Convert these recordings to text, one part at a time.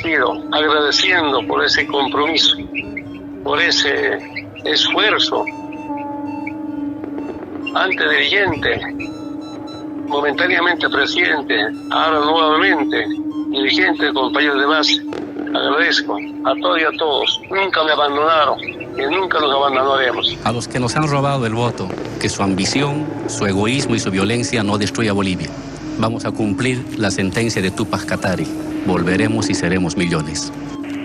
despido, agradeciendo por ese compromiso, por ese esfuerzo. Antes dirigente, momentáneamente presidente, ahora nuevamente dirigente, compañeros de base. Agradezco a todos y a todos. Nunca me abandonaron y nunca los abandonaremos. A los que nos han robado el voto, que su ambición, su egoísmo y su violencia no destruya Bolivia. Vamos a cumplir la sentencia de Túpac Katari. Volveremos y seremos millones.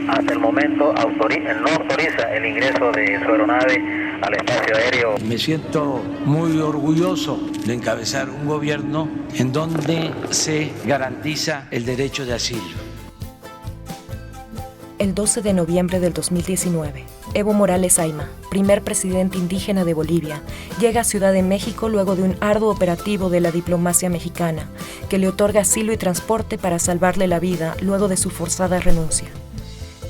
Hasta el momento no autoriza el ingreso de su aeronave al espacio aéreo. Me siento muy orgulloso de encabezar un gobierno en donde se garantiza el derecho de asilo. El 12 de noviembre del 2019, Evo Morales Ayma, primer presidente indígena de Bolivia, llega a Ciudad de México luego de un arduo operativo de la diplomacia mexicana, que le otorga asilo y transporte para salvarle la vida luego de su forzada renuncia.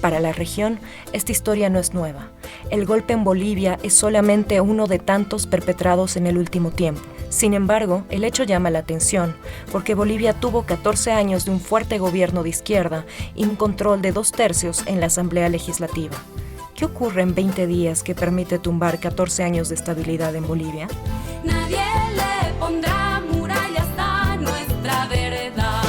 Para la región, esta historia no es nueva. El golpe en Bolivia es solamente uno de tantos perpetrados en el último tiempo. Sin embargo, el hecho llama la atención, porque Bolivia tuvo 14 años de un fuerte gobierno de izquierda y un control de 2/3 en la Asamblea Legislativa. ¿Qué ocurre en 20 días que permite tumbar 14 años de estabilidad en Bolivia? Nadie le pondrá murallas a nuestra verdad.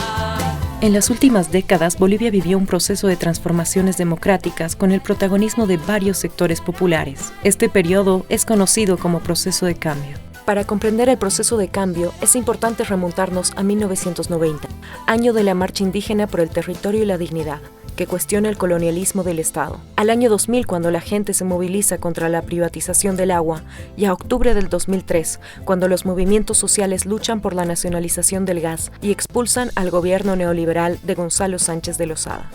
En las últimas décadas, Bolivia vivió un proceso de transformaciones democráticas con el protagonismo de varios sectores populares. Este periodo es conocido como proceso de cambio. Para comprender el proceso de cambio, es importante remontarnos a 1990, año de la Marcha Indígena por el Territorio y la Dignidad, que cuestiona el colonialismo del Estado. Al año 2000, cuando la gente se moviliza contra la privatización del agua, y a octubre del 2003, cuando los movimientos sociales luchan por la nacionalización del gas y expulsan al gobierno neoliberal de Gonzalo Sánchez de Lozada.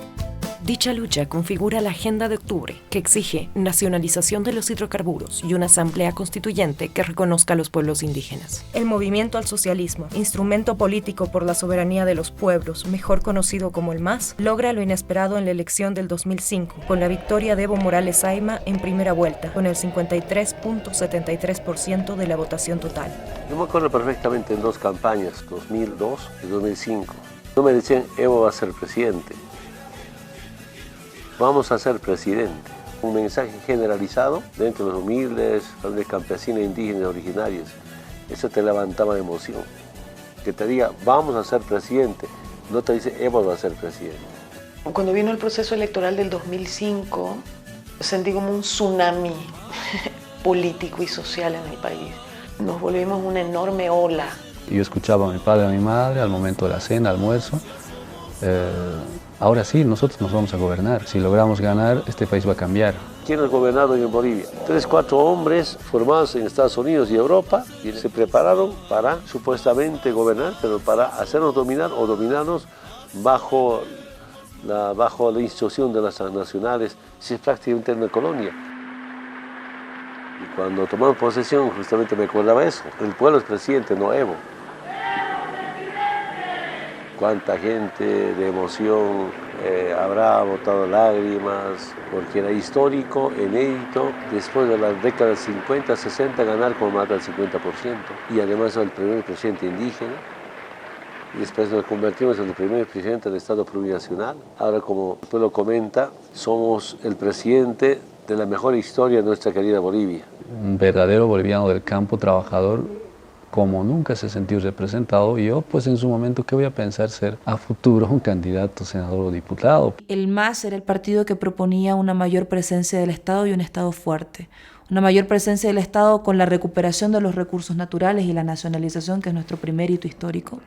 Dicha lucha configura la Agenda de Octubre, que exige nacionalización de los hidrocarburos y una asamblea constituyente que reconozca a los pueblos indígenas. El movimiento al socialismo, instrumento político por la soberanía de los pueblos, mejor conocido como el MAS, logra lo inesperado en la elección del 2005, con la victoria de Evo Morales Ayma en primera vuelta, con el 53.73% de la votación total. Yo me acuerdo perfectamente en dos campañas, 2002 y 2005. No me decían, Evo va a ser presidente. Vamos a ser presidente. Un mensaje generalizado dentro de los humildes, de campesinos e indígenas originarios. Eso te levantaba emoción. Que te diga, vamos a ser presidente. No te dice, Evo va a ser presidente. Cuando vino el proceso electoral del 2005, sentí como un tsunami político y social en el país. Nos volvimos una enorme ola. Yo escuchaba a mi padre y a mi madre al momento de la cena, almuerzo. Ahora sí, nosotros nos vamos a gobernar. Si logramos ganar, este país va a cambiar. ¿Quién es gobernado en Bolivia? 3, 4 hombres formados en Estados Unidos y Europa y se prepararon para supuestamente gobernar, pero para hacernos dominar o dominarnos bajo la instrucción de las nacionales. Es prácticamente una colonia. Y cuando tomamos posesión, justamente me acordaba eso. El pueblo es presidente, no Evo. Cuánta gente de emoción habrá botado lágrimas, porque era histórico, inédito, después de las décadas 50, 60, ganar con más del 50%. Y además el primer presidente indígena. Y después nos convertimos en el primer presidente del Estado plurinacional. Ahora, como el pueblo comenta, somos el presidente de la mejor historia de nuestra querida Bolivia. Un verdadero boliviano del campo, trabajador, como nunca se sintió representado. Y yo, pues en su momento, ¿qué voy a pensar ser a futuro un candidato, senador o diputado? El MAS era el partido que proponía una mayor presencia del Estado y un Estado fuerte. Una mayor presencia del Estado con la recuperación de los recursos naturales y la nacionalización, que es nuestro primer hito histórico,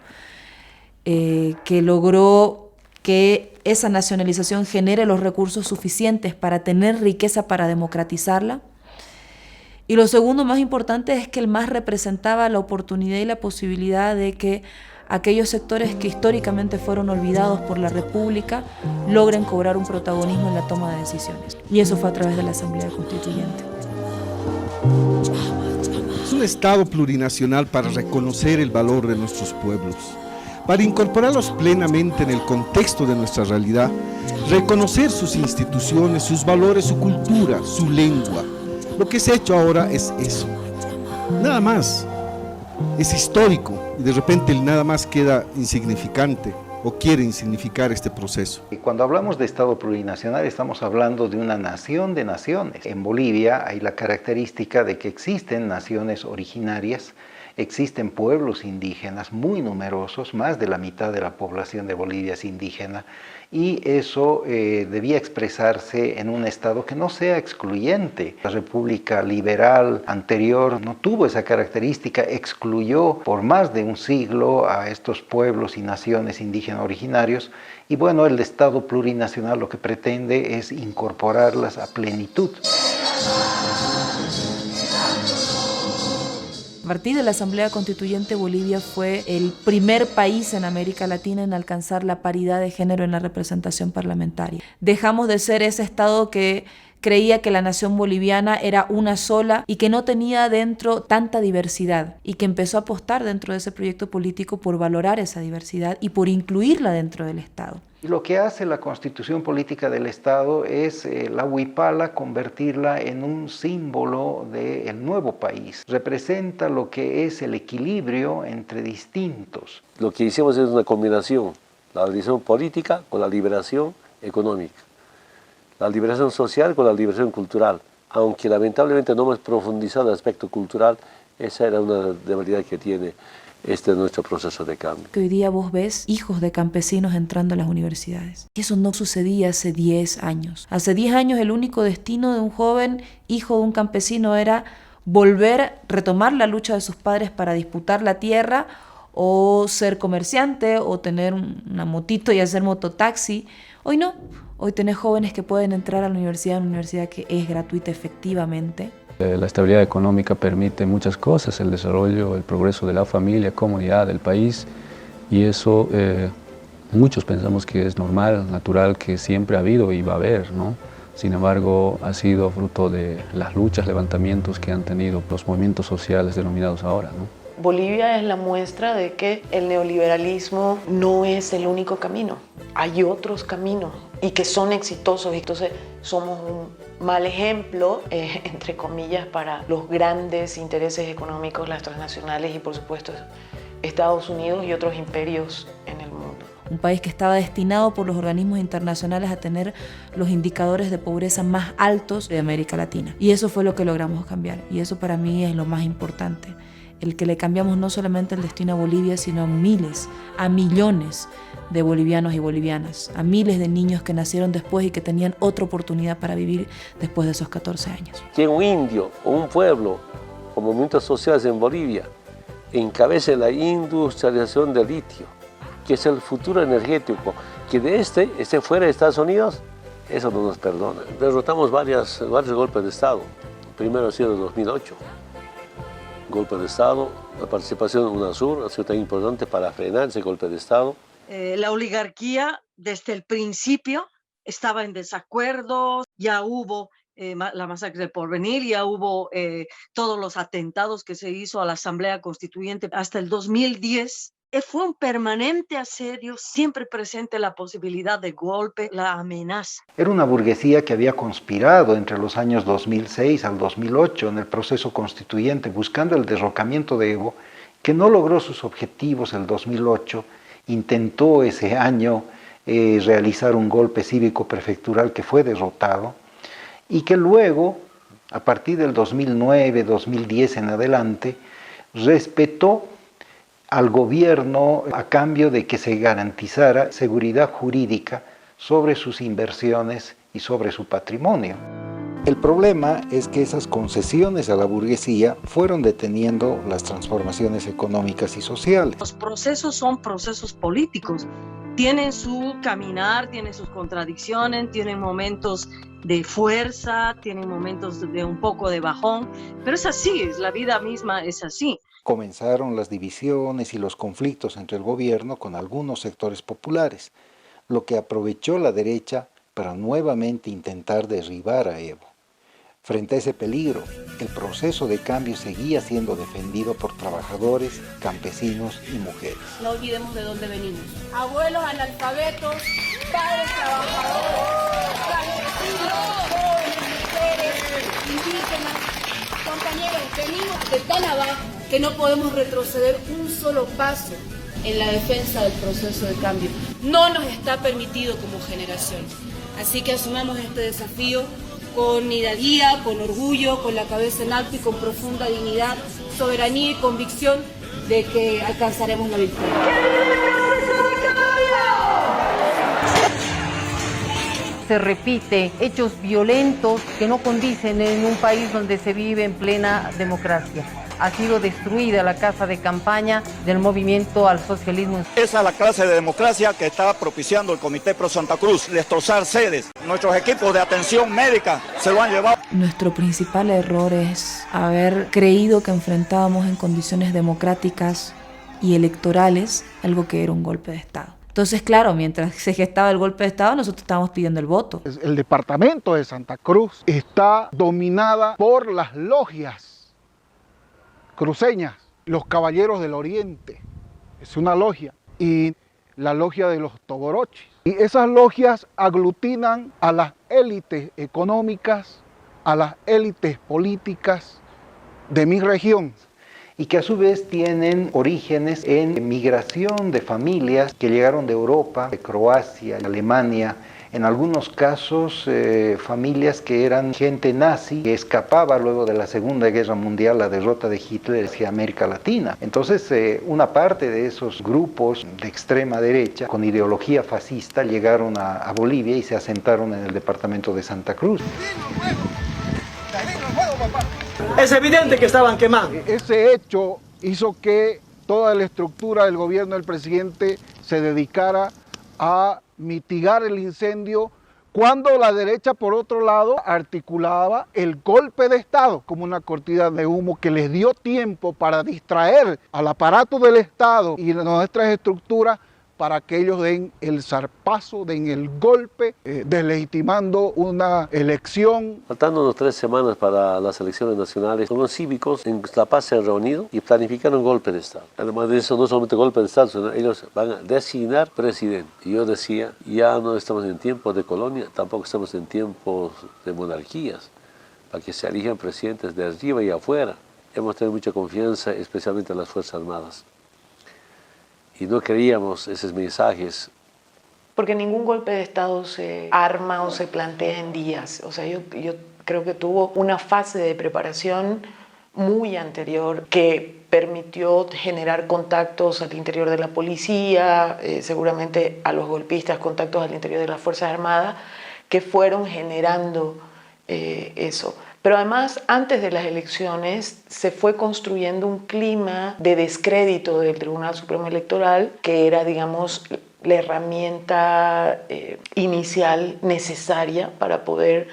que logró que esa nacionalización genere los recursos suficientes para tener riqueza para democratizarla. Y lo segundo más importante es que el MAS representaba la oportunidad y la posibilidad de que aquellos sectores que históricamente fueron olvidados por la República logren cobrar un protagonismo en la toma de decisiones. Y eso fue a través de la Asamblea Constituyente. Es un Estado plurinacional para reconocer el valor de nuestros pueblos, para incorporarlos plenamente en el contexto de nuestra realidad, reconocer sus instituciones, sus valores, su cultura, su lengua. Lo que se ha hecho ahora es eso, nada más. Es histórico y de repente el nada más queda insignificante. o quieren significar este proceso. Y cuando hablamos de Estado plurinacional estamos hablando de una nación de naciones. En Bolivia hay la característica de que existen naciones originarias, existen pueblos indígenas muy numerosos, más de la mitad de la población de Bolivia es indígena, y eso debía expresarse en un Estado que no sea excluyente. La República Liberal anterior no tuvo esa característica, excluyó por más de un siglo a estos pueblos y naciones indígenas originarios, y bueno, el Estado plurinacional lo que pretende es incorporarlas a plenitud. A partir de la Asamblea Constituyente, Bolivia fue el primer país en América Latina en alcanzar la paridad de género en la representación parlamentaria. Dejamos de ser ese Estado que creía que la nación boliviana era una sola y que no tenía dentro tanta diversidad, y que empezó a apostar dentro de ese proyecto político por valorar esa diversidad y por incluirla dentro del Estado. Y lo que hace la Constitución Política del Estado es la huipala convertirla en un símbolo del nuevo país. Representa lo que es el equilibrio entre distintos. Lo que hicimos es una combinación, la liberación política con la liberación económica, la liberación social con la liberación cultural. Aunque lamentablemente no hemos profundizado en el aspecto cultural, esa era una debilidad que tiene nuestro proceso de cambio. Que hoy día vos ves hijos de campesinos entrando a las universidades. Y eso no sucedía hace 10 años. Hace 10 años el único destino de un joven hijo de un campesino era retomar la lucha de sus padres para disputar la tierra, o ser comerciante, o tener una motito y hacer mototaxi. Hoy no. Hoy tenés jóvenes que pueden entrar a la universidad, una universidad que es gratuita efectivamente. La estabilidad económica permite muchas cosas, el desarrollo, el progreso de la familia, comunidad, del país, y eso muchos pensamos que es normal, natural, que siempre ha habido y va a haber, ¿no? Sin embargo, ha sido fruto de las luchas, levantamientos que han tenido los movimientos sociales denominados ahora, ¿no? Bolivia es la muestra de que el neoliberalismo no es el único camino. Hay otros caminos y que son exitosos. Entonces somos un mal ejemplo, entre comillas, para los grandes intereses económicos, las transnacionales y por supuesto Estados Unidos y otros imperios en el mundo. Un país que estaba destinado por los organismos internacionales a tener los indicadores de pobreza más altos de América Latina. Y eso fue lo que logramos cambiar. Y eso para mí es lo más importante. El que le cambiamos no solamente el destino a Bolivia, sino a miles, a millones de bolivianos y bolivianas, a miles de niños que nacieron después y que tenían otra oportunidad para vivir después de esos 14 años. Que un indio o un pueblo o movimientos sociales en Bolivia encabece la industrialización del litio, que es el futuro energético, que de esté fuera de Estados Unidos, eso no nos perdona. Derrotamos varios golpes de Estado. El primero ha sido en 2008. Golpe de Estado, la participación de UNASUR ha sido tan importante para frenar ese golpe de Estado. La oligarquía desde el principio estaba en desacuerdo, ya hubo la masacre del Porvenir, ya hubo todos los atentados que se hizo a la Asamblea Constituyente hasta el 2010. Fue un permanente asedio, siempre presente la posibilidad de golpe, la amenaza. Era una burguesía que había conspirado entre los años 2006 al 2008 en el proceso constituyente buscando el derrocamiento de Evo, que no logró sus objetivos el 2008, intentó ese año realizar un golpe cívico prefectural que fue derrotado, y que luego, a partir del 2009, 2010 en adelante, respetó al gobierno a cambio de que se garantizara seguridad jurídica sobre sus inversiones y sobre su patrimonio. El problema es que esas concesiones a la burguesía fueron deteniendo las transformaciones económicas y sociales. Los procesos son procesos políticos, tienen su caminar, tienen sus contradicciones, tienen momentos de fuerza, tienen momentos de un poco de bajón, pero es así, la vida misma es así. Comenzaron las divisiones y los conflictos entre el gobierno con algunos sectores populares, lo que aprovechó la derecha para nuevamente intentar derribar a Evo. Frente a ese peligro, el proceso de cambio seguía siendo defendido por trabajadores, campesinos y mujeres. No olvidemos de dónde venimos. Abuelos analfabetos, padres trabajadores, campesinos, jóvenes, mujeres, indígenas. Compañeros, venimos de tan abajo que no podemos retroceder un solo paso. en la defensa del proceso de cambio. No nos está permitido como generación. Así que asumamos este desafío con hidalguía, con orgullo, con la cabeza en alto y con profunda dignidad, soberanía y convicción de que alcanzaremos la victoria. Se repite hechos violentos que no condicen en un país donde se vive en plena democracia. Ha sido destruida la casa de campaña del movimiento al socialismo. Esa es la clase de democracia que está propiciando el Comité Pro Santa Cruz, destrozar sedes. Nuestros equipos de atención médica se lo han llevado. Nuestro principal error es haber creído que enfrentábamos en condiciones democráticas y electorales algo que era un golpe de Estado. Entonces, claro, mientras se gestaba el golpe de Estado, nosotros estábamos pidiendo el voto. El departamento de Santa Cruz está dominada por las logias cruceñas, los Caballeros del Oriente, es una logia, y la logia de los Togorochis. Y esas logias aglutinan a las élites económicas, a las élites políticas de mi región. Y que a su vez tienen orígenes en migración de familias que llegaron de Europa, de Croacia, Alemania, en algunos casos familias que eran gente nazi que escapaba luego de la Segunda Guerra Mundial, la derrota de Hitler hacia América Latina. Entonces una parte de esos grupos de extrema derecha con ideología fascista llegaron a Bolivia y se asentaron en el departamento de Santa Cruz. Es evidente que estaban quemando. Ese hecho hizo que toda la estructura del gobierno del presidente se dedicara a mitigar el incendio, cuando la derecha, por otro lado, articulaba el golpe de Estado como una cortina de humo que les dio tiempo para distraer al aparato del Estado y de nuestras estructuras para que ellos den el zarpazo, den el golpe, deslegitimando una elección. Faltando unas 3 semanas para las elecciones nacionales, los cívicos en La Paz se han reunido y planificaron un golpe de Estado. Además de eso, no solamente golpe de Estado, sino ellos van a designar presidente. Y yo decía, ya no estamos en tiempos de colonia, tampoco estamos en tiempos de monarquías, para que se elijan presidentes de arriba y afuera. Hemos tenido mucha confianza, especialmente en las Fuerzas Armadas. Y no queríamos esos mensajes. Porque ningún golpe de Estado se arma o se plantea en días. O sea, yo creo que tuvo una fase de preparación muy anterior que permitió generar contactos al interior de la policía, seguramente a los golpistas, contactos al interior de las Fuerzas Armadas, que fueron generando eso. Pero además, antes de las elecciones, se fue construyendo un clima de descrédito del Tribunal Supremo Electoral, que era, digamos, la herramienta inicial necesaria para poder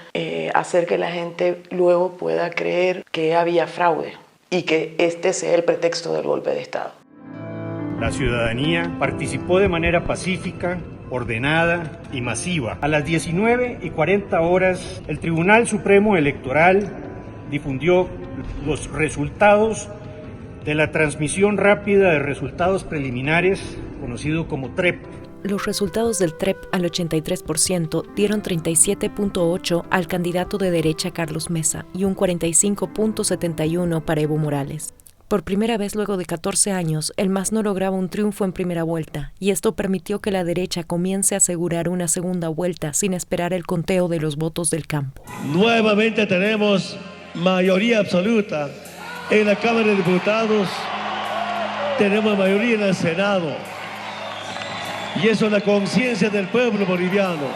hacer que la gente luego pueda creer que había fraude y que este sea el pretexto del golpe de Estado. La ciudadanía participó de manera pacífica, ordenada y masiva. A las 19:40 horas, el Tribunal Supremo Electoral difundió los resultados de la transmisión rápida de resultados preliminares, conocido como TREP. Los resultados del TREP al 83% dieron 37.8 al candidato de derecha Carlos Mesa y un 45.71 para Evo Morales. Por primera vez luego de 14 años, el MAS no lograba un triunfo en primera vuelta, y esto permitió que la derecha comience a asegurar una segunda vuelta sin esperar el conteo de los votos del campo. Nuevamente tenemos mayoría absoluta en la Cámara de Diputados, tenemos mayoría en el Senado, y eso es la conciencia del pueblo boliviano.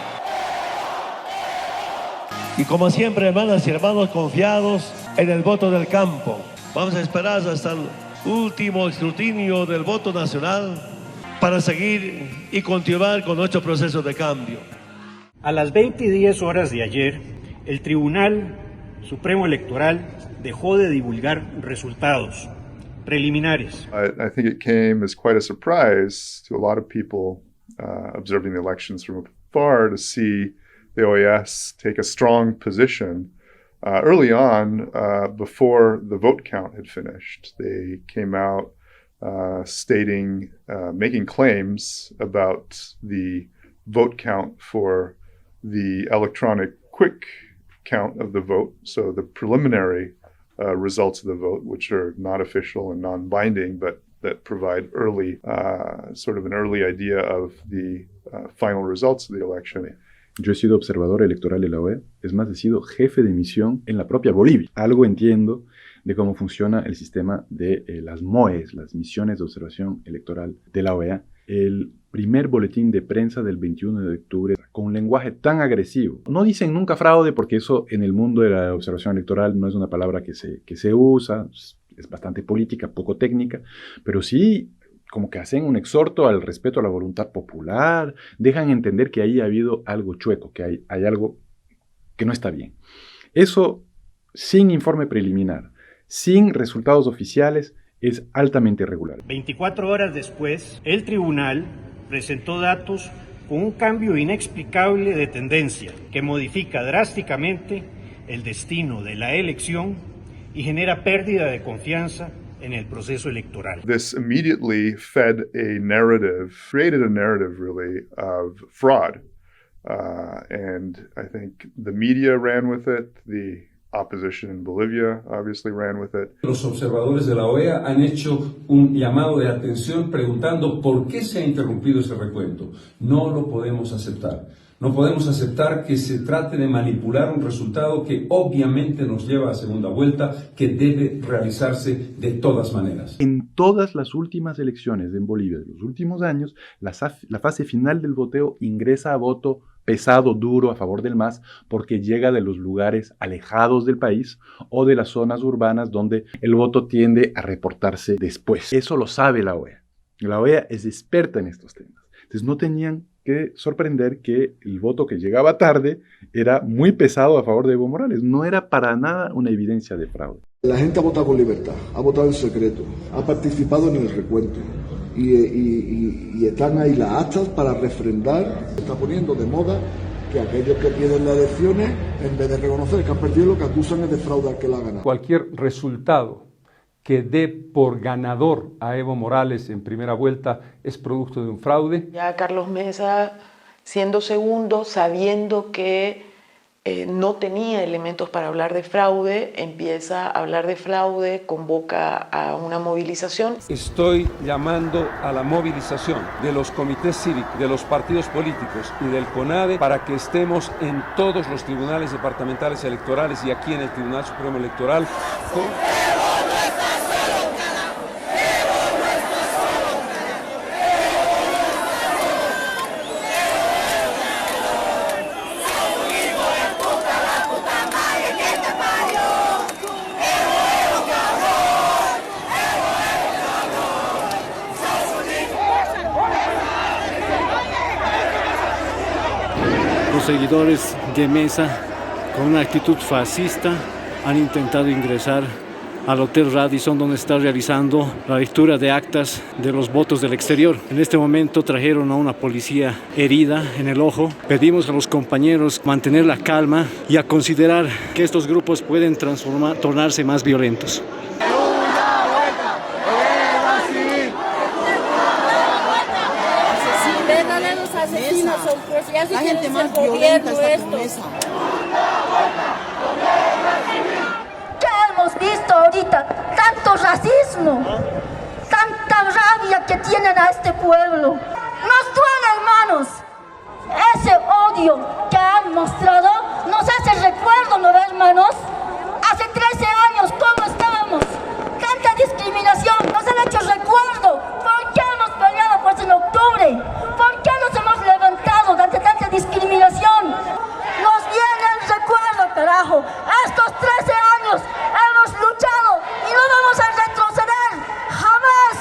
Y como siempre, hermanas y hermanos, confiados en el voto del campo. Vamos a esperar hasta el último escrutinio del voto nacional para seguir y continuar con nuestro proceso de cambio. A las 20:10 de ayer, el Tribunal Supremo Electoral dejó de divulgar resultados preliminares. I think it came as quite a surprise to a lot of people observing the elections from afar to see the OAS take a strong position early on, before the vote count had finished. They came out stating, making claims about the vote count for the electronic quick count of the vote, so the preliminary results of the vote, which are not official and non-binding, but that provide early, sort of an early idea of the final results of the election. Yo he sido observador electoral de la OEA, es más, he sido jefe de misión en la propia Bolivia. Algo entiendo de cómo funciona el sistema de las MOEs, las misiones de observación electoral de la OEA. El primer boletín de prensa del 21 de octubre, con un lenguaje tan agresivo. No dicen nunca fraude, porque eso en el mundo de la observación electoral no es una palabra que se usa, es bastante política, poco técnica, pero sí como que hacen un exhorto al respeto a la voluntad popular, dejan entender que ahí ha habido algo chueco, que hay algo que no está bien. Eso sin informe preliminar, sin resultados oficiales, es altamente irregular. 24 horas después, el tribunal presentó datos con un cambio inexplicable de tendencia que modifica drásticamente el destino de la elección y genera pérdida de confianza en el proceso electoral. This immediately fed a narrative, created a narrative really of fraud. And I think the media ran with it, the opposition in Bolivia obviously ran with it. Los observadores de la OEA han hecho un llamado de atención preguntando por qué se ha interrumpido ese recuento. No lo podemos aceptar. No podemos aceptar que se trate de manipular un resultado que obviamente nos lleva a segunda vuelta, que debe realizarse de todas maneras. En todas las últimas elecciones en Bolivia de los últimos años, la fase final del voteo ingresa a voto pesado, duro, a favor del MAS, porque llega de los lugares alejados del país o de las zonas urbanas donde el voto tiende a reportarse después. Eso lo sabe la OEA. La OEA es experta en estos temas. Entonces no tenían que sorprender que el voto que llegaba tarde era muy pesado a favor de Evo Morales. No era para nada una evidencia de fraude. La gente ha votado con libertad, ha votado en secreto, ha participado en el recuento y están ahí las actas para refrendar. Se está poniendo de moda que aquellos que pierden las elecciones, en vez de reconocer que han perdido, lo que acusan es de fraude al que la ha ganado. Cualquier resultado que dé por ganador a Evo Morales en primera vuelta es producto de un fraude. Ya Carlos Mesa, siendo segundo, sabiendo que no tenía elementos para hablar de fraude, empieza a hablar de fraude, convoca a una movilización. Estoy llamando a la movilización de los comités cívicos, de los partidos políticos y del CONADE para que estemos en todos los tribunales departamentales electorales y aquí en el Tribunal Supremo Electoral. Los seguidores de Mesa, con una actitud fascista, han intentado ingresar al Hotel Radisson, donde está realizando la lectura de actas de los votos del exterior. En este momento trajeron a una policía herida en el ojo. Pedimos a los compañeros mantener la calma y a considerar que estos grupos pueden tornarse más violentos. La gente más violenta está con Mesa. ¿Qué hemos visto ahorita? Tanto racismo, tanta rabia que tienen a este pueblo. Nos duele, hermanos. Ese odio que han mostrado nos hace recuerdo, ¿no, hermanos? Hace 13 años, ¿cómo estábamos? Tanta discriminación, nos han hecho recuerdo. ¿Por qué hemos peleado pues en octubre? ¿Por qué nos hemos levantado ante tanta discriminación? Nos viene el recuerdo, carajo. Estos 13 años hemos luchado y no vamos a retroceder jamás.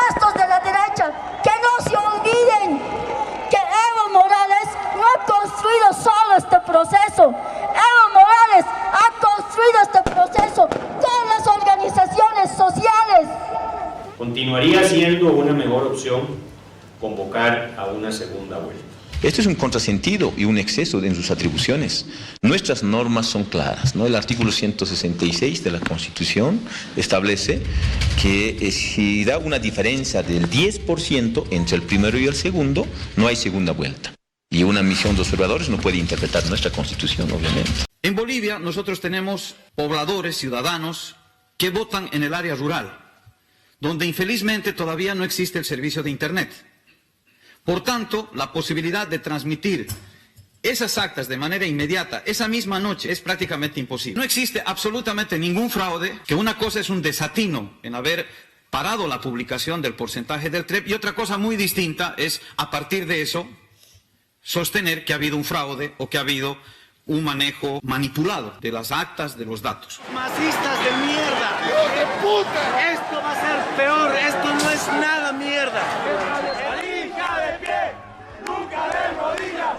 Estos de la derecha, que no se olviden que Evo Morales no ha construido solo este proceso. Evo Morales ha construido este proceso con las organizaciones sociales. Continuaría siendo una mejor opción convocar a una segunda vuelta. Esto es un contrasentido y un exceso en sus atribuciones. Nuestras normas son claras, ¿no? El artículo 166 de la Constitución establece que si da una diferencia del 10% entre el primero y el segundo, no hay segunda vuelta. Y una misión de observadores no puede interpretar nuestra Constitución, obviamente. En Bolivia nosotros tenemos pobladores, ciudadanos, que votan en el área rural, donde infelizmente todavía no existe el servicio de Internet. Por tanto, la posibilidad de transmitir esas actas de manera inmediata, esa misma noche, es prácticamente imposible. No existe absolutamente ningún fraude, que una cosa es un desatino en haber parado la publicación del porcentaje del TREP y otra cosa muy distinta es, a partir de eso, sostener que ha habido un fraude o que ha habido un manejo manipulado de las actas, de los datos. ¡Masistas de mierda! ¡Hijos de puta! Esto va a ser peor, esto no es nada mierda. ¡Hija de pie! ¡Nunca de rodillas!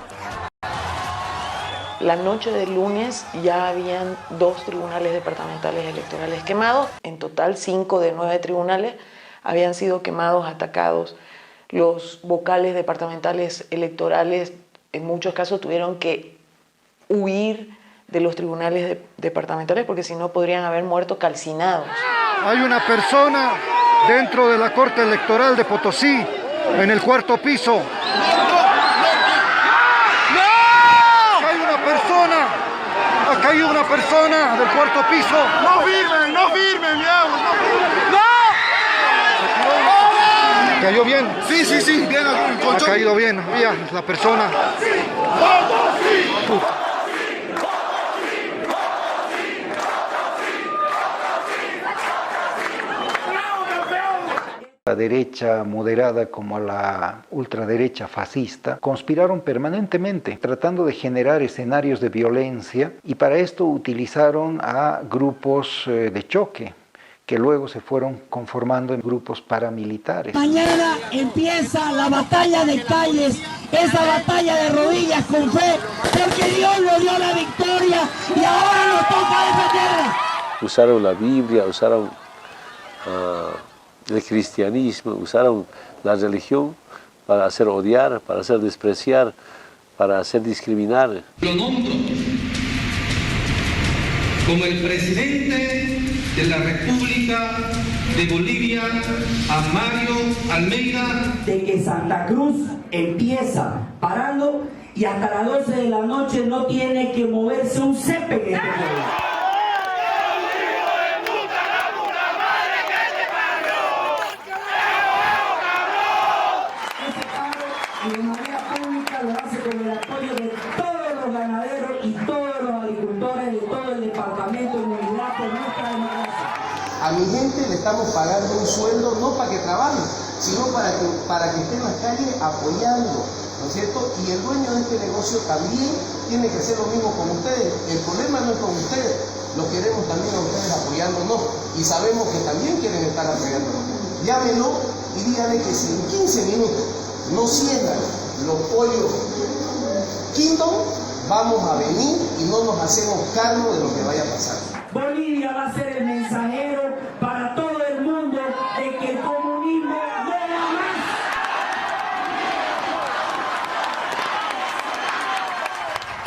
La noche del lunes ya habían 2 tribunales departamentales electorales quemados. En total, 5 de 9 tribunales habían sido quemados, atacados. Los vocales departamentales electorales en muchos casos tuvieron que huir de los tribunales departamentales porque si no podrían haber muerto calcinados. Hay una persona dentro de la Corte Electoral de Potosí, en el 4º piso. Ha caído una persona del 4º piso. ¡No firmen, no firmen, mi amor! ¡No firmen! ¡No! ¿Cayó bien? Sí, bien. Ha caído bien, había la persona. La derecha moderada como la ultraderecha fascista conspiraron permanentemente tratando de generar escenarios de violencia y para esto utilizaron a grupos de choque que luego se fueron conformando en grupos paramilitares. Mañana empieza la batalla de calles, esa batalla de rodillas con fe, porque Dios nos dio la victoria y ahora nos toca defenderla. Usaron la Biblia, usaron el cristianismo, usaron la religión para hacer odiar, para hacer despreciar, para hacer discriminar. Lo nombro como el presidente de la República de Bolivia, a Mario Almeida. De que Santa Cruz empieza parando y hasta las 12 de la noche no tiene que moverse un césped en este pueblo. Y de manera pública lo hace con el apoyo de todos los ganaderos y todos los agricultores de todo el departamento de Unidad por nuestra democracia. A mi gente le estamos pagando un sueldo no para que trabajen, sino para que esté en la calle apoyando, ¿no es cierto? Y el dueño de este negocio también tiene que hacer lo mismo con ustedes. El problema no es con ustedes, lo queremos también a ustedes apoyándonos y sabemos que también quieren estar apoyándonos. Llámenlo y díganle que si en 15 minutos no cierran los pollos Kingdom, vamos a venir y no nos hacemos cargo de lo que vaya a pasar. Bolivia va a ser el mensajero para todo el mundo de que el comunismo no va más.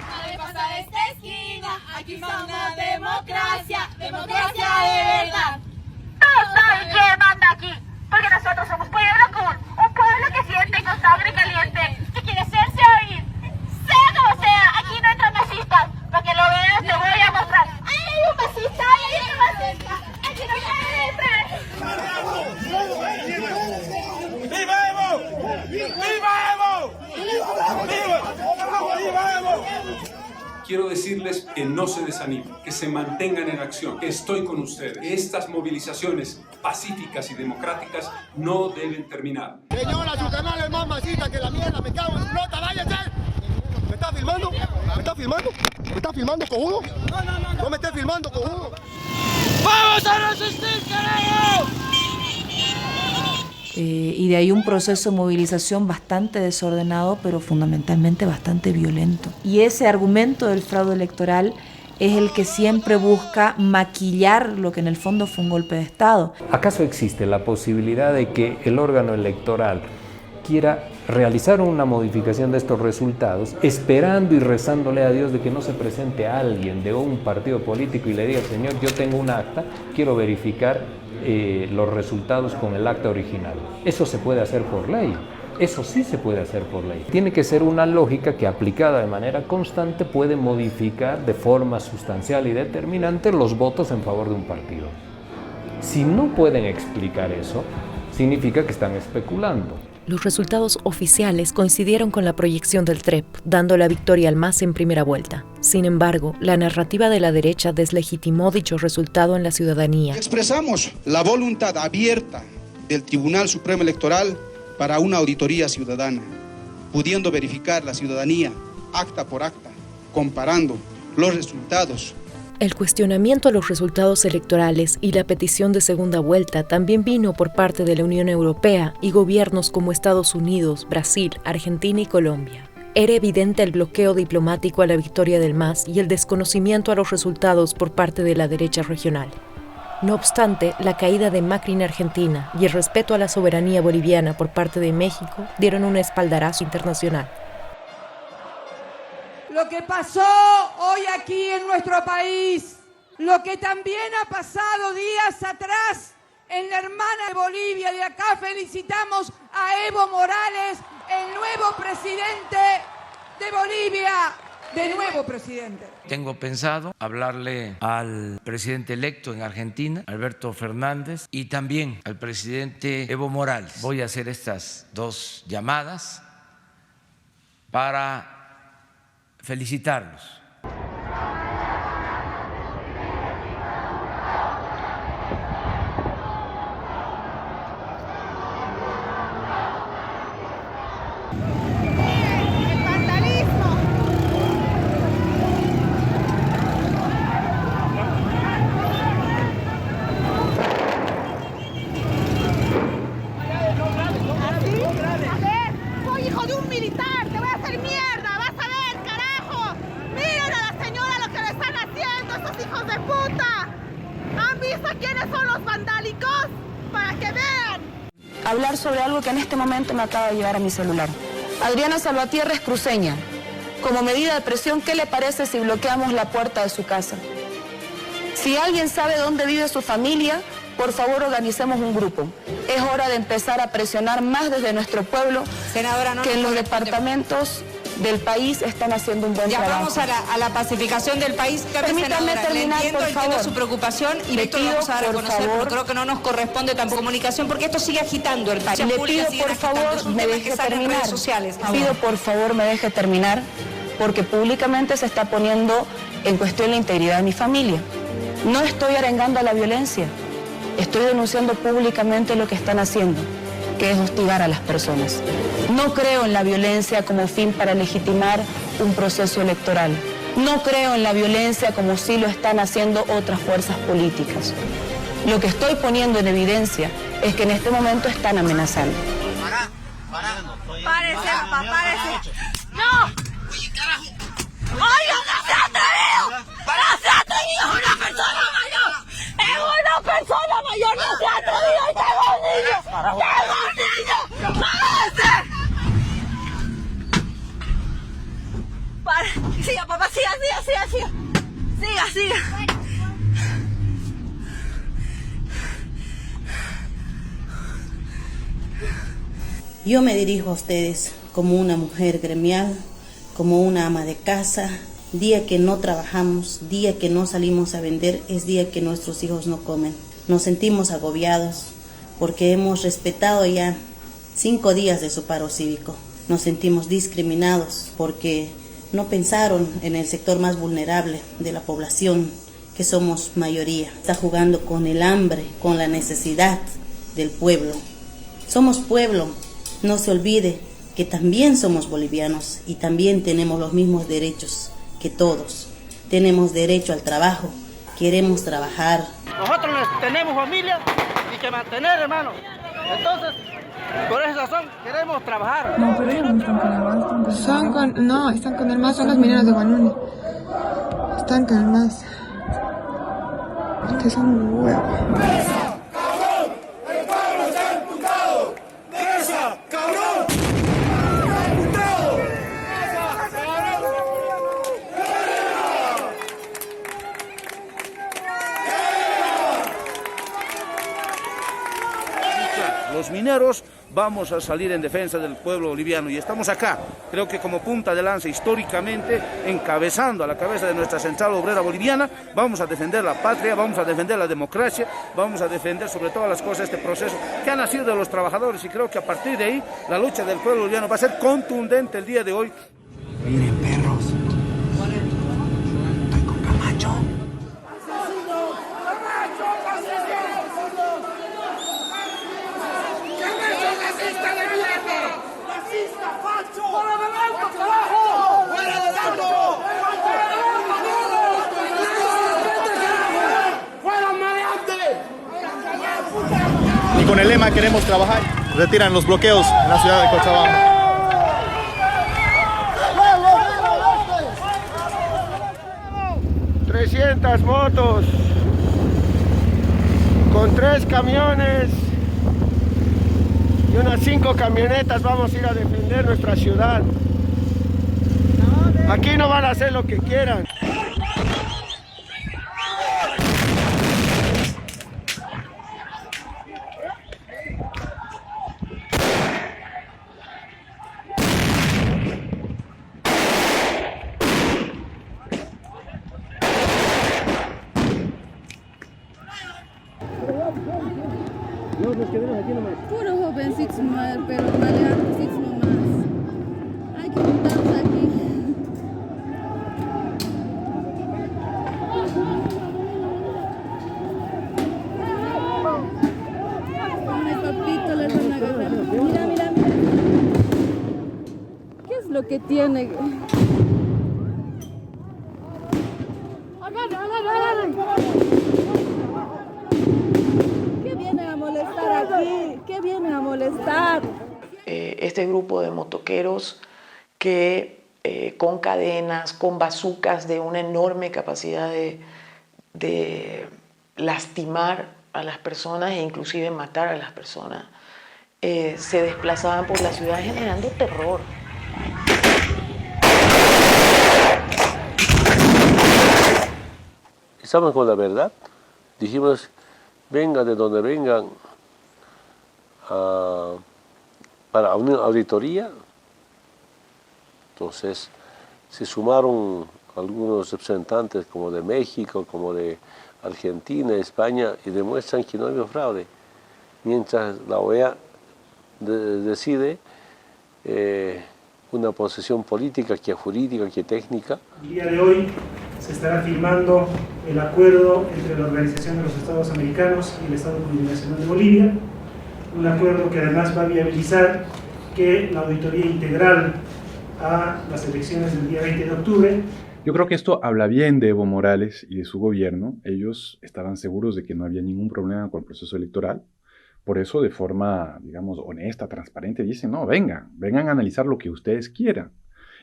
Nadie pasa de esta esquina, aquí está una democracia, democracia de verdad. Todos saben quién manda aquí, porque nosotros somos pueblo cool, un pueblo que siente con sangre caliente, que quiere hacerse oír. Sea como sea, aquí no entran masistas, para que lo veas te voy a mostrar. ¡Ay, hay un masista! ¡Hay un masista! ¡Aquí no puede entrar! ¡Viva Evo! ¡Viva Evo! ¡Viva Evo! Quiero decirles que no se desanimen, que se mantengan en acción, que estoy con ustedes. Estas movilizaciones pacíficas y democráticas no deben terminar. Señora, su canal es más masita que la mierda, me cago en flota, váyase. ¿Me está filmando? ¿Me está filmando? ¿Me está filmando con uno? No me estés filmando con uno. ¡Vamos a resistir, carajo! Y de ahí un proceso de movilización bastante desordenado, pero fundamentalmente bastante violento. Y ese argumento del fraude electoral es el que siempre busca maquillar lo que en el fondo fue un golpe de Estado. ¿Acaso existe la posibilidad de que el órgano electoral quiera realizar una modificación de estos resultados, esperando y rezándole a Dios de que no se presente a alguien de un partido político y le diga, señor, yo tengo un acta, quiero verificar los resultados con el acta original? Eso se puede hacer por ley, eso sí se puede hacer por ley. Tiene que ser una lógica que aplicada de manera constante puede modificar de forma sustancial y determinante los votos en favor de un partido. Si no pueden explicar eso, significa que están especulando. Los resultados oficiales coincidieron con la proyección del TREP, dando la victoria al MAS en primera vuelta. Sin embargo, la narrativa de la derecha deslegitimó dicho resultado en la ciudadanía. Expresamos la voluntad abierta del Tribunal Supremo Electoral para una auditoría ciudadana, pudiendo verificar la ciudadanía acta por acta, comparando los resultados. El cuestionamiento a los resultados electorales y la petición de segunda vuelta también vino por parte de la Unión Europea y gobiernos como Estados Unidos, Brasil, Argentina y Colombia. Era evidente el bloqueo diplomático a la victoria del MAS y el desconocimiento a los resultados por parte de la derecha regional. No obstante, la caída de Macri en Argentina y el respeto a la soberanía boliviana por parte de México dieron un espaldarazo internacional. Lo que pasó hoy aquí en nuestro país, lo que también ha pasado días atrás en la hermana de Bolivia, y acá felicitamos a Evo Morales, el nuevo presidente de Bolivia, de nuevo presidente. Tengo pensado hablarle al presidente electo en Argentina, Alberto Fernández, y también al presidente Evo Morales. Voy a hacer estas dos llamadas para felicitarlos. Hablar sobre algo que en este momento me acaba de llegar a mi celular. Adriana Salvatierra es cruceña. Como medida de presión, ¿qué le parece si bloqueamos la puerta de su casa? Si alguien sabe dónde vive su familia, por favor organicemos un grupo. Es hora de empezar a presionar más desde nuestro pueblo, senadora, que en los departamentos del país están haciendo un buen trabajo. Ya vamos a la pacificación del país. Permítame terminar, por favor. Su preocupación y esto lo vamos a dar a conocer, pero creo que no nos corresponde tampoco comunicación porque esto sigue agitando el país. Le pido, por favor, me deje terminar. Pido, por favor, me deje terminar, porque públicamente se está poniendo en cuestión la integridad de mi familia. No estoy arengando a la violencia, estoy denunciando públicamente lo que están haciendo, que es hostigar a las personas. No creo en la violencia como fin para legitimar un proceso electoral. No creo en la violencia como sí lo están haciendo otras fuerzas políticas. Lo que estoy poniendo en evidencia es que en este momento están amenazando. ¡Párese, papá, párese! ¡No! ¡Oiga, no se ha atrevido! ¡No se ha atrevido! ¡Es una persona mayor! ¡Es una persona mayor! ¡No se ha atrevido! ¡Y tengo un niño! ¡Tengo un niño! ¡Párese! Siga, papá, siga. Siga. Yo me dirijo a ustedes como una mujer gremial, como una ama de casa. Día que no trabajamos, día que no salimos a vender, es día que nuestros hijos no comen. Nos sentimos agobiados porque hemos respetado ya 5 días de su paro cívico. Nos sentimos discriminados porque no pensaron en el sector más vulnerable de la población, que somos mayoría. Está jugando con el hambre, con la necesidad del pueblo. Somos pueblo, no se olvide que también somos bolivianos y también tenemos los mismos derechos que todos. Tenemos derecho al trabajo, queremos trabajar. Nosotros tenemos familia y que mantener, hermano. Entonces, por esa razón queremos trabajar. No, pero ellos no están con el MAS. Están con el MAS, son los mineros de Guanuni. Están con el MAS. Que son un huevo. ¡Presa, cabrón! ¡El pueblo está imputado! ¡Presa, cabrón! ¡Está imputado! ¡Presa, cabrón! Los mineros vamos a salir en defensa del pueblo boliviano y estamos acá, creo que como punta de lanza históricamente, encabezando a la cabeza de nuestra central obrera boliviana, vamos a defender la patria, vamos a defender la democracia, vamos a defender sobre todas las cosas este proceso que ha nacido de los trabajadores y creo que a partir de ahí la lucha del pueblo boliviano va a ser contundente el día de hoy. Miren, perros, estoy con Camacho. Y con el lema queremos trabajar, retiran los bloqueos en la ciudad de Cochabamba. ¡300 motos con 3 camiones y unas 5 camionetas! Vamos a ir a defender nuestra ciudad. Aquí no van a hacer lo que quieran. Puro jovencitos, pero maleantes nomás. Hay que juntarnos aquí. Ay, papito, les van a agarrar. Mira, mira, mira. ¿Qué es lo que tiene? ¿Qué vienen a molestar aquí? ¿Qué vienen a molestar? Este grupo de motoqueros que con cadenas, con bazucas de una enorme capacidad de lastimar a las personas e inclusive matar a las personas, se desplazaban por la ciudad generando terror. Estamos con la verdad. Dijimos, vengan de donde vengan para una auditoría. Entonces se sumaron algunos representantes como de México, como de Argentina, España, y demuestran que no hay fraude. Mientras la OEA decide una posición política, que jurídica, que técnica. El día de hoy se estará firmando el acuerdo entre la Organización de los Estados Americanos y el Estado Plurinacional de Bolivia, un acuerdo que además va a viabilizar que la auditoría integral a las elecciones del día 20 de octubre. Yo creo que esto habla bien de Evo Morales y de su gobierno. Ellos estaban seguros de que no había ningún problema con el proceso electoral. Por eso, de forma, digamos, honesta, transparente, dicen, no, vengan a analizar lo que ustedes quieran.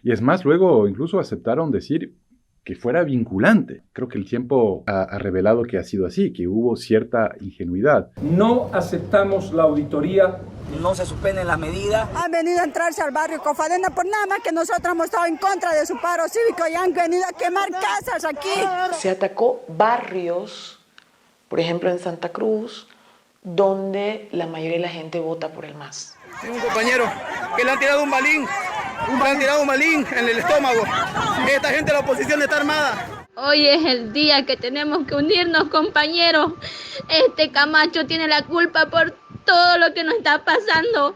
Y es más, luego incluso aceptaron decir que fuera vinculante. Creo que el tiempo ha revelado que ha sido así, que hubo cierta ingenuidad. No aceptamos la auditoría. No se suspenden las medidas. Han venido a entrarse al barrio Cofadena por nada más que nosotros hemos estado en contra de su paro cívico y han venido a quemar casas aquí. Se atacó barrios, por ejemplo en Santa Cruz, donde la mayoría de la gente vota por el MAS. Tengo un compañero que le han tirado un balín en el estómago. Esta gente de la oposición está armada. Hoy es el día que tenemos que unirnos, compañeros. Este Camacho tiene la culpa por todo lo que nos está pasando.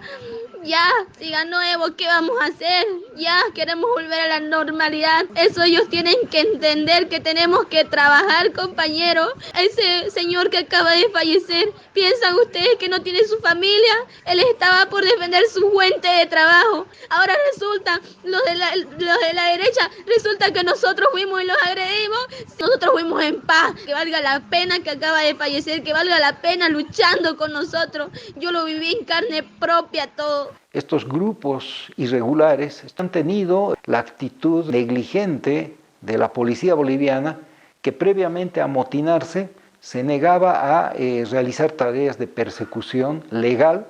Ya, si ganó Evo, ¿qué vamos a hacer? Ya, queremos volver a la normalidad. Eso ellos tienen que entender, que tenemos que trabajar, compañeros. Ese señor que acaba de fallecer, ¿piensan ustedes que no tiene su familia? Él estaba por defender su fuente de trabajo. Ahora resulta, los de la derecha, resulta que nosotros fuimos y los agredimos. Nosotros fuimos en paz. Que valga la pena que acaba de fallecer, que valga la pena luchando con nosotros. Yo lo viví en carne propia todo. Estos grupos irregulares han tenido la actitud negligente de la policía boliviana, que previamente a amotinarse se negaba a realizar tareas de persecución legal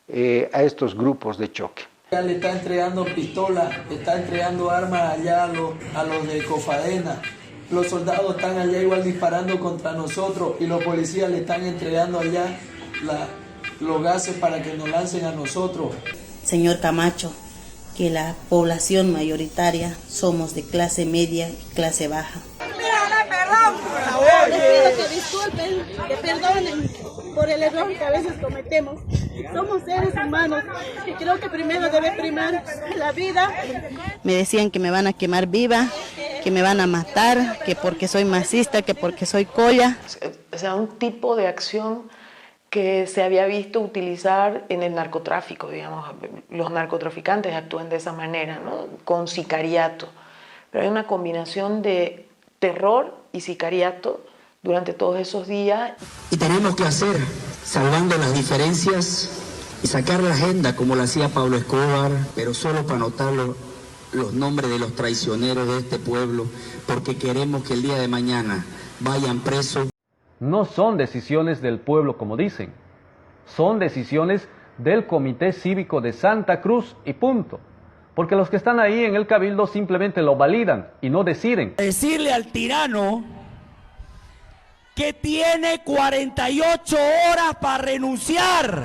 a estos grupos de choque. Ya le está entregando pistola, le está entregando armas allá a los de Cofadena. Los soldados están allá igual disparando contra nosotros y los policías le están entregando allá los gases para que nos lancen a nosotros. Señor Camacho, que la población mayoritaria somos de clase media y clase baja. Les pido que disculpen, que perdonen por el error que a veces cometemos. Somos seres humanos y creo que primero debe primar la vida. Me decían que me van a quemar viva, que me van a matar, que porque soy masista, que porque soy colla. O sea, un tipo de acción que se había visto utilizar en el narcotráfico, digamos. Los narcotraficantes actúan de esa manera, ¿no? Con sicariato. Pero hay una combinación de terror y sicariato durante todos esos días. Y tenemos que hacer, salvando las diferencias y sacar la agenda como lo hacía Pablo Escobar, pero solo para anotar los nombres de los traicioneros de este pueblo, porque queremos que el día de mañana vayan presos. No son decisiones del pueblo como dicen, son decisiones del Comité Cívico de Santa Cruz y punto. Porque los que están ahí en el Cabildo simplemente lo validan y no deciden. Decirle al tirano que tiene 48 horas para renunciar.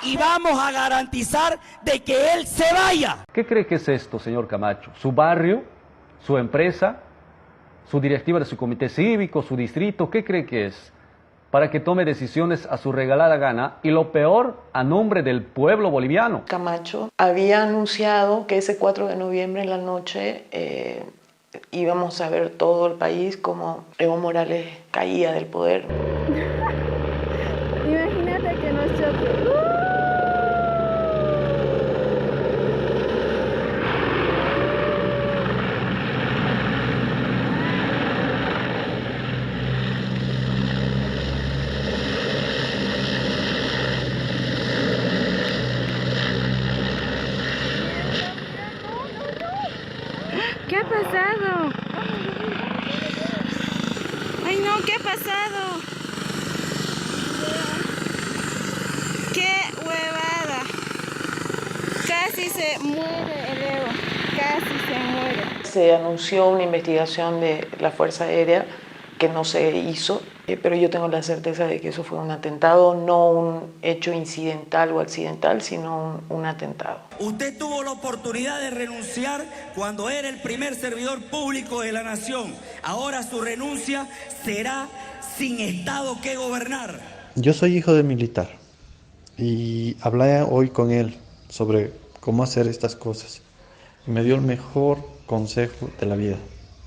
Y vamos a garantizar de que él se vaya. ¿Qué cree que es esto, señor Camacho? ¿Su barrio? ¿Su empresa? ¿Su directiva de su comité cívico? ¿Su distrito? ¿Qué cree que es? Para que tome decisiones a su regalada gana y lo peor, a nombre del pueblo boliviano. Camacho había anunciado que ese 4 de noviembre en la noche íbamos a ver todo el país como Evo Morales caía del poder. Imagínate que nos choque. ¿Qué ha pasado? Ay no, ¿qué ha pasado? ¡Qué huevada! Casi se muere el Evo, casi se muere. Se anunció una investigación de la Fuerza Aérea que no se hizo, pero yo tengo la certeza de que eso fue un atentado, no un hecho incidental o accidental, sino un atentado. Usted tuvo la oportunidad de renunciar cuando era el primer servidor público de la nación. Ahora su renuncia será sin Estado que gobernar. Yo soy hijo de militar y hablé hoy con él sobre cómo hacer estas cosas. Me dio el mejor consejo de la vida.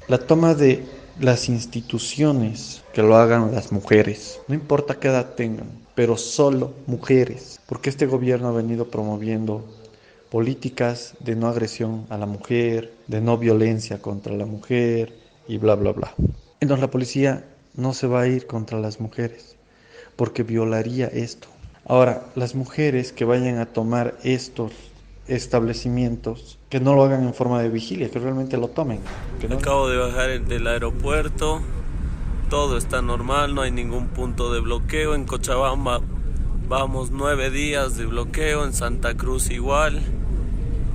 La toma de las instituciones, que lo hagan las mujeres, no importa qué edad tengan, pero solo mujeres, porque este gobierno ha venido promoviendo políticas de no agresión a la mujer, de no violencia contra la mujer y bla bla bla. Entonces la policía no se va a ir contra las mujeres porque violaría esto. Ahora, las mujeres que vayan a tomar estos establecimientos, que no lo hagan en forma de vigilia, que realmente lo tomen. Acabo de bajar del aeropuerto, todo está normal, no hay ningún punto de bloqueo. En Cochabamba vamos 9 días de bloqueo, en Santa Cruz igual,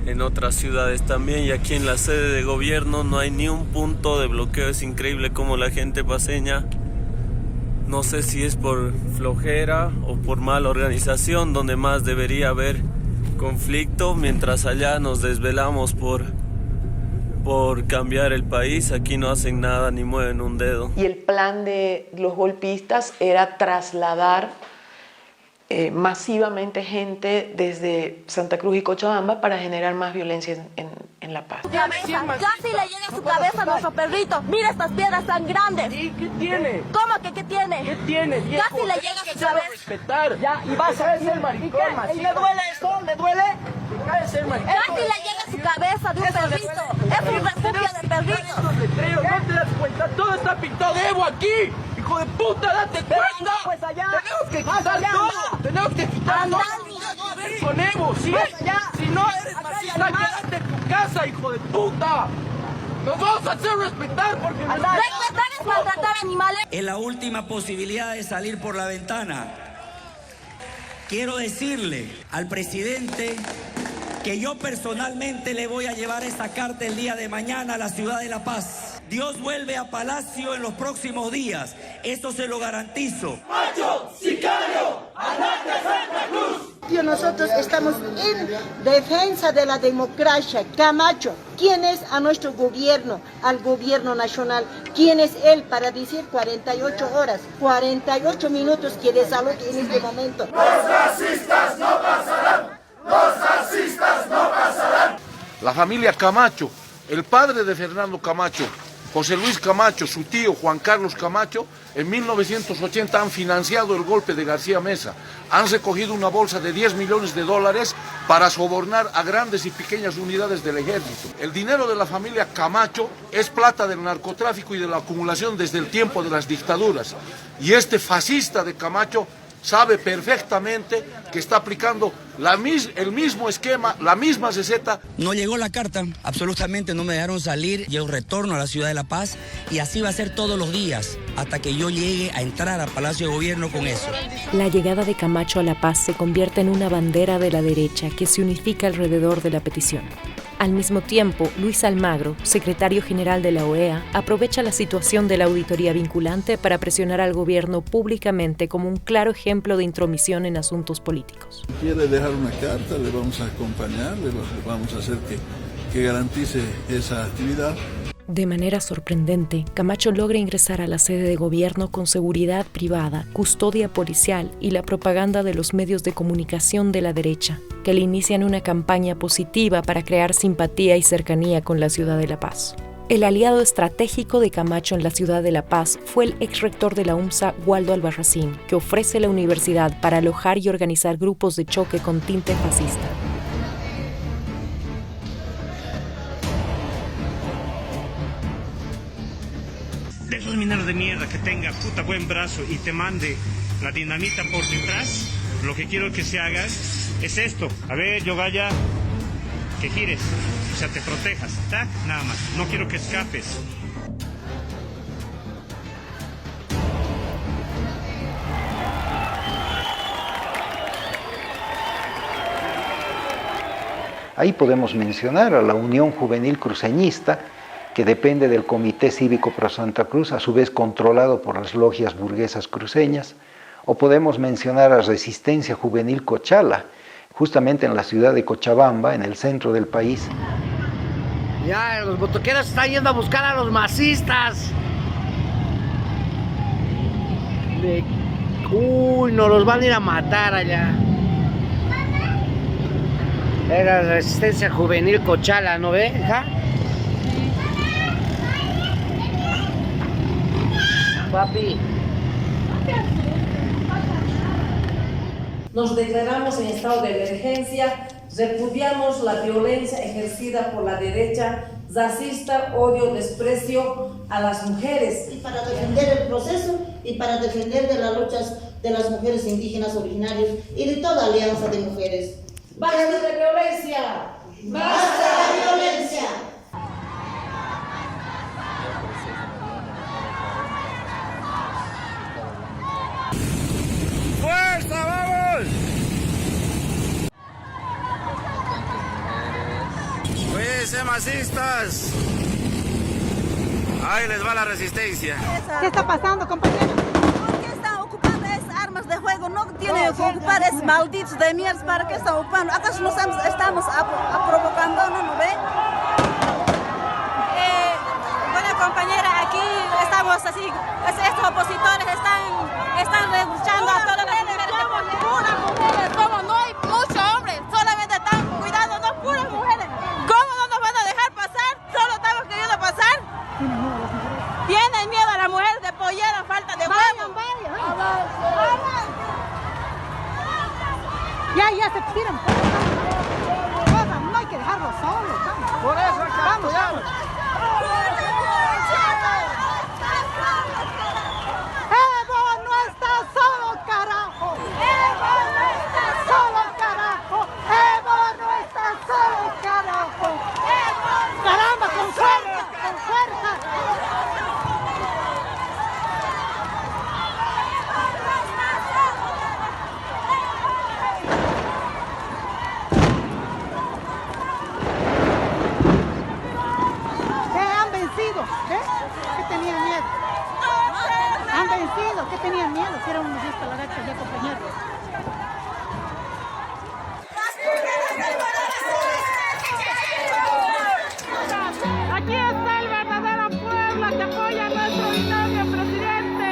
en otras ciudades también, y aquí en la sede de gobierno no hay ni un punto de bloqueo. Es increíble cómo la gente paseña, no sé si es por flojera o por mala organización, donde más debería haber conflicto, mientras allá nos desvelamos por cambiar el país, aquí no hacen nada ni mueven un dedo. Y el plan de los golpistas era trasladar masivamente gente desde Santa Cruz y Cochabamba para generar más violencia en La Paz. Casi le llega a su cabeza a nuestro perrito. Mira estas piedras tan grandes. ¿Y qué tiene? ¿Cómo que qué tiene? ¿Qué tiene, viejo? Casi le llega a su cabeza. Respetar. Ya, y vas a ser maricón, ¿y le duele esto? ¿Le duele? Casi le llega a su cabeza de un perrito. Es un refugio de perritos. ¿No te das cuenta? Todo está pintado de Evo aquí. ¡Hijo de puta, date cuenta! Pues allá. Tenemos que quitar todo. Tenemos que quitar todo. A ver, con Evo, ¿sí? Si no eres marxista, quédate en tu casa, hijo de puta. Nos vamos a hacer respetar porque... Respetar es maltratar animales. Es la última posibilidad de salir por la ventana. Quiero decirle al presidente que yo personalmente le voy a llevar esta carta el día de mañana a la ciudad de La Paz. Dios vuelve a Palacio en los próximos días. Eso se lo garantizo. ¡Macho, sicario, andate a Santa Cruz! Nosotros estamos en defensa de la democracia. Camacho, ¿quién es a nuestro gobierno, al gobierno nacional? ¿Quién es él para decir 48 horas, 48 minutos que desaloje en este momento? ¡Los racistas no pasarán! ¡Los racistas no pasarán! La familia Camacho, el padre de Fernando Camacho, José Luis Camacho, su tío Juan Carlos Camacho, en 1980 han financiado el golpe de García Meza. Han recogido una bolsa de $10 millones para sobornar a grandes y pequeñas unidades del ejército. El dinero de la familia Camacho es plata del narcotráfico y de la acumulación desde el tiempo de las dictaduras. Y este fascista de Camacho sabe perfectamente que está aplicando el mismo esquema, la misma receta. No llegó la carta, absolutamente no me dejaron salir. Yo retorno a la ciudad de La Paz y así va a ser todos los días hasta que yo llegue a entrar al Palacio de Gobierno con eso. La llegada de Camacho a La Paz se convierte en una bandera de la derecha que se unifica alrededor de la petición. Al mismo tiempo, Luis Almagro, secretario general de la OEA, aprovecha la situación de la auditoría vinculante para presionar al gobierno públicamente como un claro ejemplo de intromisión en asuntos políticos. Quiere dejar una carta, le vamos a acompañar, le vamos a hacer que garantice esa actividad. De manera sorprendente, Camacho logra ingresar a la sede de gobierno con seguridad privada, custodia policial y la propaganda de los medios de comunicación de la derecha, que le inician una campaña positiva para crear simpatía y cercanía con la ciudad de La Paz. El aliado estratégico de Camacho en la ciudad de La Paz fue el exrector de la UMSA, Waldo Albarracín, que ofrece la universidad para alojar y organizar grupos de choque con tinte fascista. De esos mineros de mierda que tenga puta buen brazo y te mande la dinamita por detrás, lo que quiero que se haga es esto. A ver, Yogaya, que gires, o sea, te protejas, tac, nada más. No quiero que escapes. Ahí podemos mencionar a la Unión Juvenil Cruceñista, que depende del Comité Cívico Pro Santa Cruz, a su vez controlado por las logias burguesas cruceñas, o podemos mencionar a Resistencia Juvenil Cochala, justamente en la ciudad de Cochabamba, en el centro del país. Ya, los botoqueros están yendo a buscar a los masistas. Uy, nos los van a ir a matar allá. Era Resistencia Juvenil Cochala, ¿no ve? ¿Ja? Papi. Nos declaramos en estado de emergencia, repudiamos la violencia ejercida por la derecha racista, odio, desprecio a las mujeres. Y para defender el proceso y para defender de las luchas de las mujeres indígenas originarias y de toda alianza de mujeres. ¡Basta de violencia! ¡Basta de violencia! ¡Fuerza, vamos! Cuídense, masistas. Ahí les va la resistencia. ¿Qué está pasando, compañero? ¿Por qué están ocupando esas armas de juego? No tienen que ocupar esos malditos de mierda. ¿Para qué están ocupando? ¿Acaso nos estamos provocando? ¿No ve? Bueno, compañera, aquí estamos así. Estos opositores están luchando a todas las mujeres. Puras mujeres, como no hay muchos hombres, solamente están cuidando, no puras mujeres. ¿Cómo no nos van a dejar pasar? Solo estamos queriendo pasar. Tienen miedo a las mujeres de pollera, falta de huevos. Ya se tiran. No hay que dejarlo solo. Por eso vamos. ¡Evo no está solo, carajo! ¡Evo no está solo, carajo! ¡Evo no está solo, carajo! ¡Caramba, con fuerza, con fuerza! sido? ¿Qué tenían miedo? Si era un disparate ya, compañeros. Aquí está el verdadero pueblo que apoya a nuestro binomio presidente.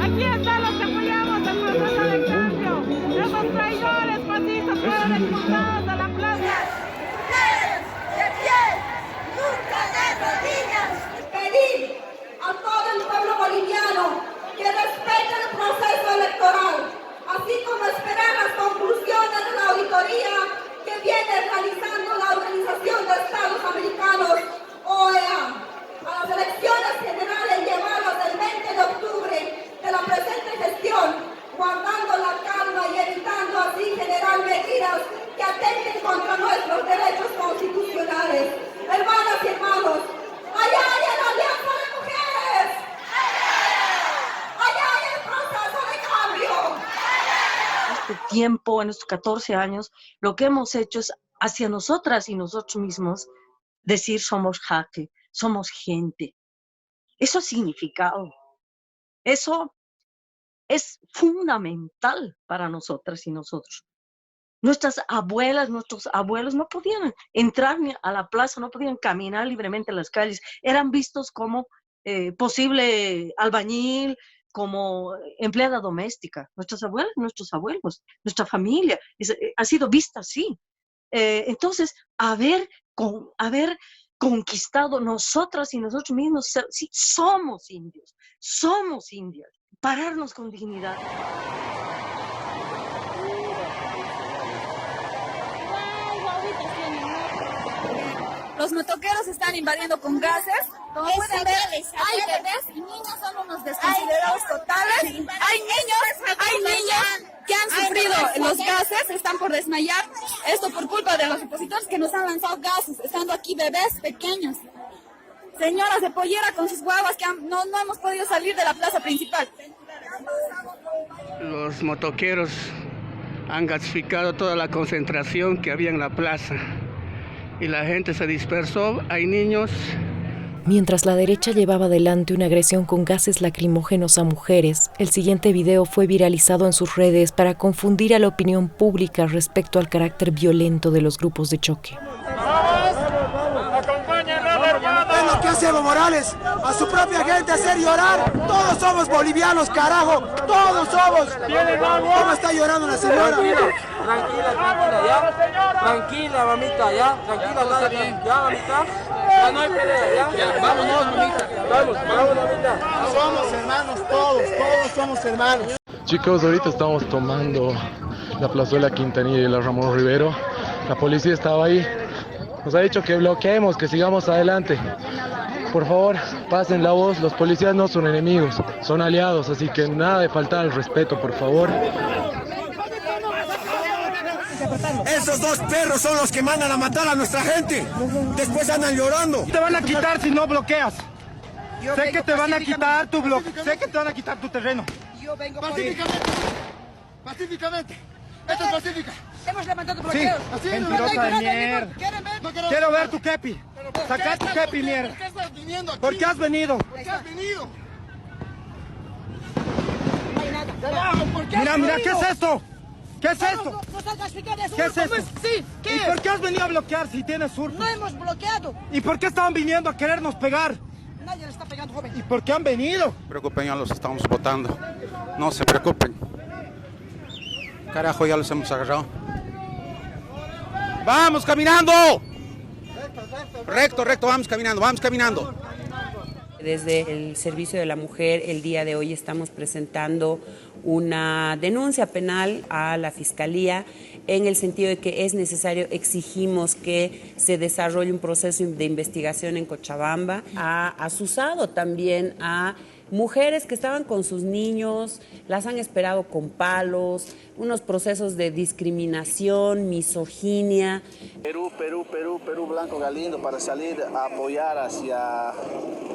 Aquí están los que apoyamos el proceso de cambio. Esos traidores fascistas fueron expulsados de la plaza. ¡De pie! ¡Nunca de rodillas! Pedir a todo el pueblo boliviano que respete el proceso electoral, así como esperar las conclusiones de la auditoría que viene realizando la Organización de Estados Americanos, OEA, a las elecciones generales llevadas el 20 de octubre de la presente gestión, guardando la calma y evitando así generar medidas que atenten contra nuestros derechos constitucionales. Hermanas y hermanos, allá hay la Alianza de Mujeres, allá hay el proceso de cambio. Este tiempo, en estos 14 años, lo que hemos hecho es hacia nosotras y nosotros mismos decir somos jaque, somos gente. Eso ha significado. Eso es fundamental para nosotras y nosotros. Nuestras abuelas, nuestros abuelos no podían entrar a la plaza, no podían caminar libremente en las calles. Eran vistos como posible albañil, como empleada doméstica. Nuestras abuelas, nuestros abuelos, nuestra familia ha sido vista así. Entonces, haber conquistado nosotras y nosotros mismos, sí, somos indios, somos indias. Pararnos con dignidad. Los motoqueros están invadiendo con gases. Como pueden ver, hay bebés y niños, son unos desconsiderados totales. Hay niños que han sufrido los gases, están por desmayar. Esto por culpa de los opositores que nos han lanzado gases, estando aquí bebés pequeños. Señoras de pollera con sus guaguas que no hemos podido salir de la plaza principal. Los motoqueros han gasificado toda la concentración que había en la plaza y la gente se dispersó, hay niños. Mientras la derecha llevaba adelante una agresión con gases lacrimógenos a mujeres, el siguiente video fue viralizado en sus redes para confundir a la opinión pública respecto al carácter violento de los grupos de choque. Es lo que hace Evo Morales, a su propia gente hacer llorar. Todos somos bolivianos, carajo, todos somos. ¿Cómo está llorando la señora? Tranquila, ya. Tranquila, mamita, ya. Tranquila, ya, mamita. Ya no hay pelea, ya. Vámonos, mamita. Vamos, mamita. Somos hermanos todos somos hermanos. Chicos, ahorita estamos tomando la plazuela Quintanilla y la Ramón Rivero. La policía estaba ahí. Nos ha dicho que bloqueemos, que sigamos adelante. Por favor, pasen la voz. Los policías no son enemigos, son aliados, así que nada de faltar al respeto, por favor. Esos dos perros son los que mandan a matar a nuestra gente. Después andan llorando. Te van a quitar si no bloqueas. Sé que te van a quitar tu bloque. Sé que te van a quitar tu terreno. Yo vengo pacíficamente. Pacíficamente. Esto es pacífica. Hemos levantado bloqueos. Sí, mentirosa de mierda. Quiero ver tu kepi. Saca tu kepi, mierda. ¿Por qué estás viniendo aquí? ¿Por qué has venido? ¿Por qué has venido? No hay nada. Mira, ¿qué es esto? ¿Qué es esto? ¿Qué es esto? Sí, ¿qué es? ¿Y por qué has venido a bloquear si tienes surco? No hemos bloqueado. ¿Y por qué estaban viniendo a querernos pegar? Nadie le está pegando, joven. ¿Y por qué han venido? No se preocupen, ya los estamos votando. No se preocupen. Carajo, ya los hemos agarrado. ¡Vamos caminando! Recto, vamos caminando. Desde el Servicio de la Mujer, el día de hoy estamos presentando una denuncia penal a la Fiscalía en el sentido de que es necesario, exigimos que se desarrolle un proceso de investigación en Cochabamba. Ha asusado también a mujeres que estaban con sus niños, las han esperado con palos, unos procesos de discriminación, misoginia. Perú, Blanco Galindo, para salir a apoyar hacia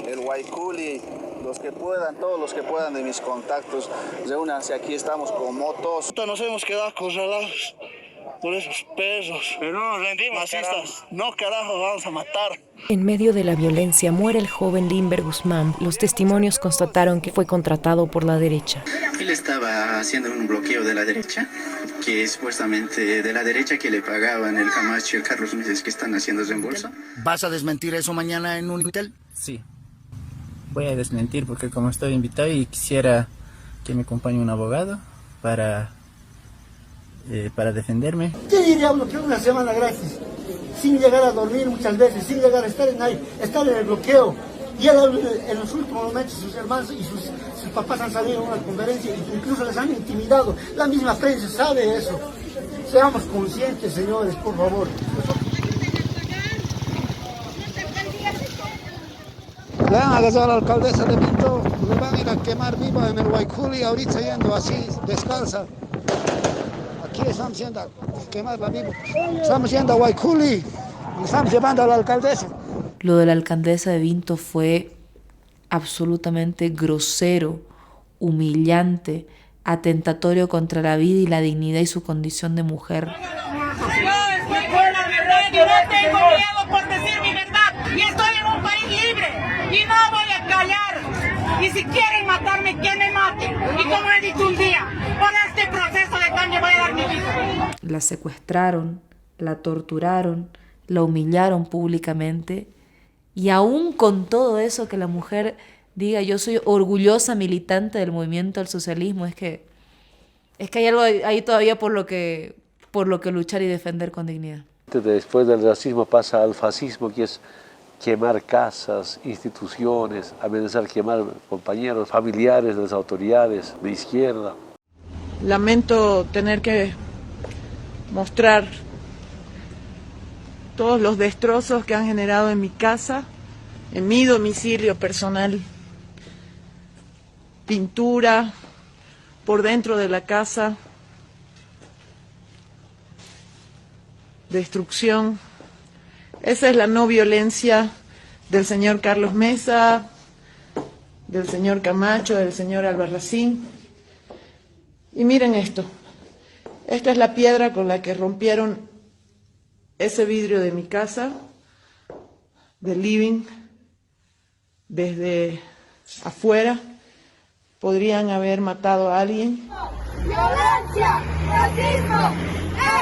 el Guayculi. Los que puedan, todos los que puedan de mis contactos, reúnanse, aquí estamos con motos. Nos hemos quedado acorralados. por esos perros. Pero no nos rendimos, masistas. No, carajo, vamos a matar. En medio de la violencia muere el joven Limber Guzmán. Los testimonios constataron que fue contratado por la derecha. Él estaba haciendo un bloqueo de la derecha, que es supuestamente de la derecha que le pagaban el Camacho y el Carlos Meses que están haciendo reembolso. ¿Vas a desmentir eso mañana en Unitel? Sí, voy a desmentir porque como estoy invitado y quisiera que me acompañe un abogado para defenderme. ¿Qué diría uno que una semana gratis? Sin llegar a dormir muchas veces, sin llegar a estar en el bloqueo. Y él, en los últimos momentos sus hermanos y sus papás han salido a una conferencia e incluso les han intimidado. La misma prensa sabe eso. Seamos conscientes, señores, por favor. Le han agarrado a la alcaldesa de Vinto, le van a ir a quemar viva en el Guayculi, ahorita yendo así, descalza. Aquí estamos yendo a quemarla viva. Estamos yendo a Guayculi, estamos llevando a la alcaldesa. Lo de la alcaldesa de Vinto fue absolutamente grosero, humillante, atentatorio contra la vida y la dignidad y su condición de mujer. Yo no tengo miedo por decir mi verdad y estoy en un país libre y no voy a callar. Y si quieren matarme, que me maten. Y como he dicho un día, por este proceso de cambio voy a dar mi vida. La secuestraron, la torturaron, la humillaron públicamente y aún con todo eso que la mujer diga yo soy orgullosa militante del movimiento al socialismo, es que hay algo ahí todavía por lo que luchar y defender con dignidad. Después del racismo pasa al fascismo, que es quemar casas, instituciones, amenazar quemar compañeros, familiares de las autoridades de izquierda. Lamento tener que mostrar todos los destrozos que han generado en mi casa, en mi domicilio personal. Pintura por dentro de la casa, destrucción. Esa es la no violencia del señor Carlos Mesa, del señor Camacho, del señor Albarracín. Y miren esto, esta es la piedra con la que rompieron ese vidrio de mi casa, del living, desde afuera. Podrían haber matado a alguien. Violencia, racismo,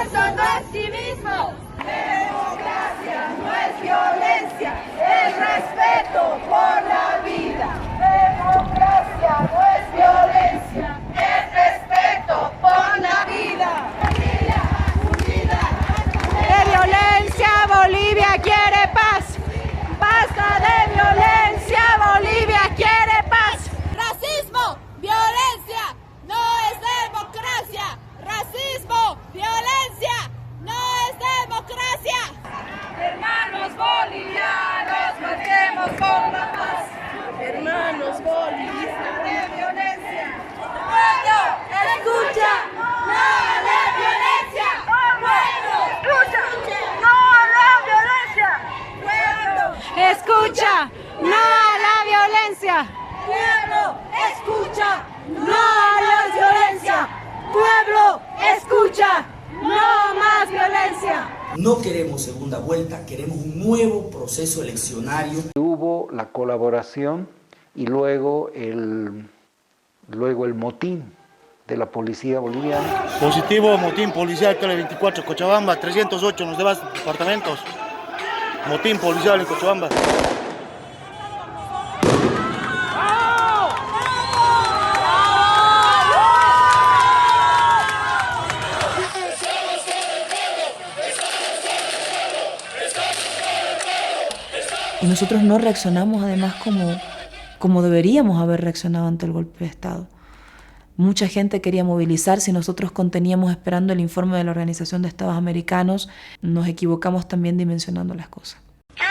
eso no es civismo. Democracia no es violencia, es respeto por la vida. Democracia no es violencia, es respeto por la vida. De violencia, Bolivia quiere paz. Basta de violencia, Bolivia quiere paz. Racismo, violencia, no es democracia. Racismo, violencia, no es democracia. Hermanos bolivianos, marchemos por la paz. Hermanos bolivianos, de violencia. Pueblo, escucha, no a la violencia. Pueblo, escucha, no a la violencia. Pueblo, escucha, no a la violencia. Pueblo, escucha, no a la violencia. Pueblo, escucha, no más violencia. No queremos segunda vuelta, queremos un nuevo proceso eleccionario. Hubo la colaboración y luego el motín de la policía boliviana. Positivo, motín policial, Tele 24, Cochabamba, 308 en los demás departamentos. Motín policial en Cochabamba. Y nosotros no reaccionamos además como deberíamos haber reaccionado ante el golpe de Estado. Mucha gente quería movilizarse y nosotros conteníamos esperando el informe de la Organización de Estados Americanos. Nos equivocamos también dimensionando las cosas. Quiero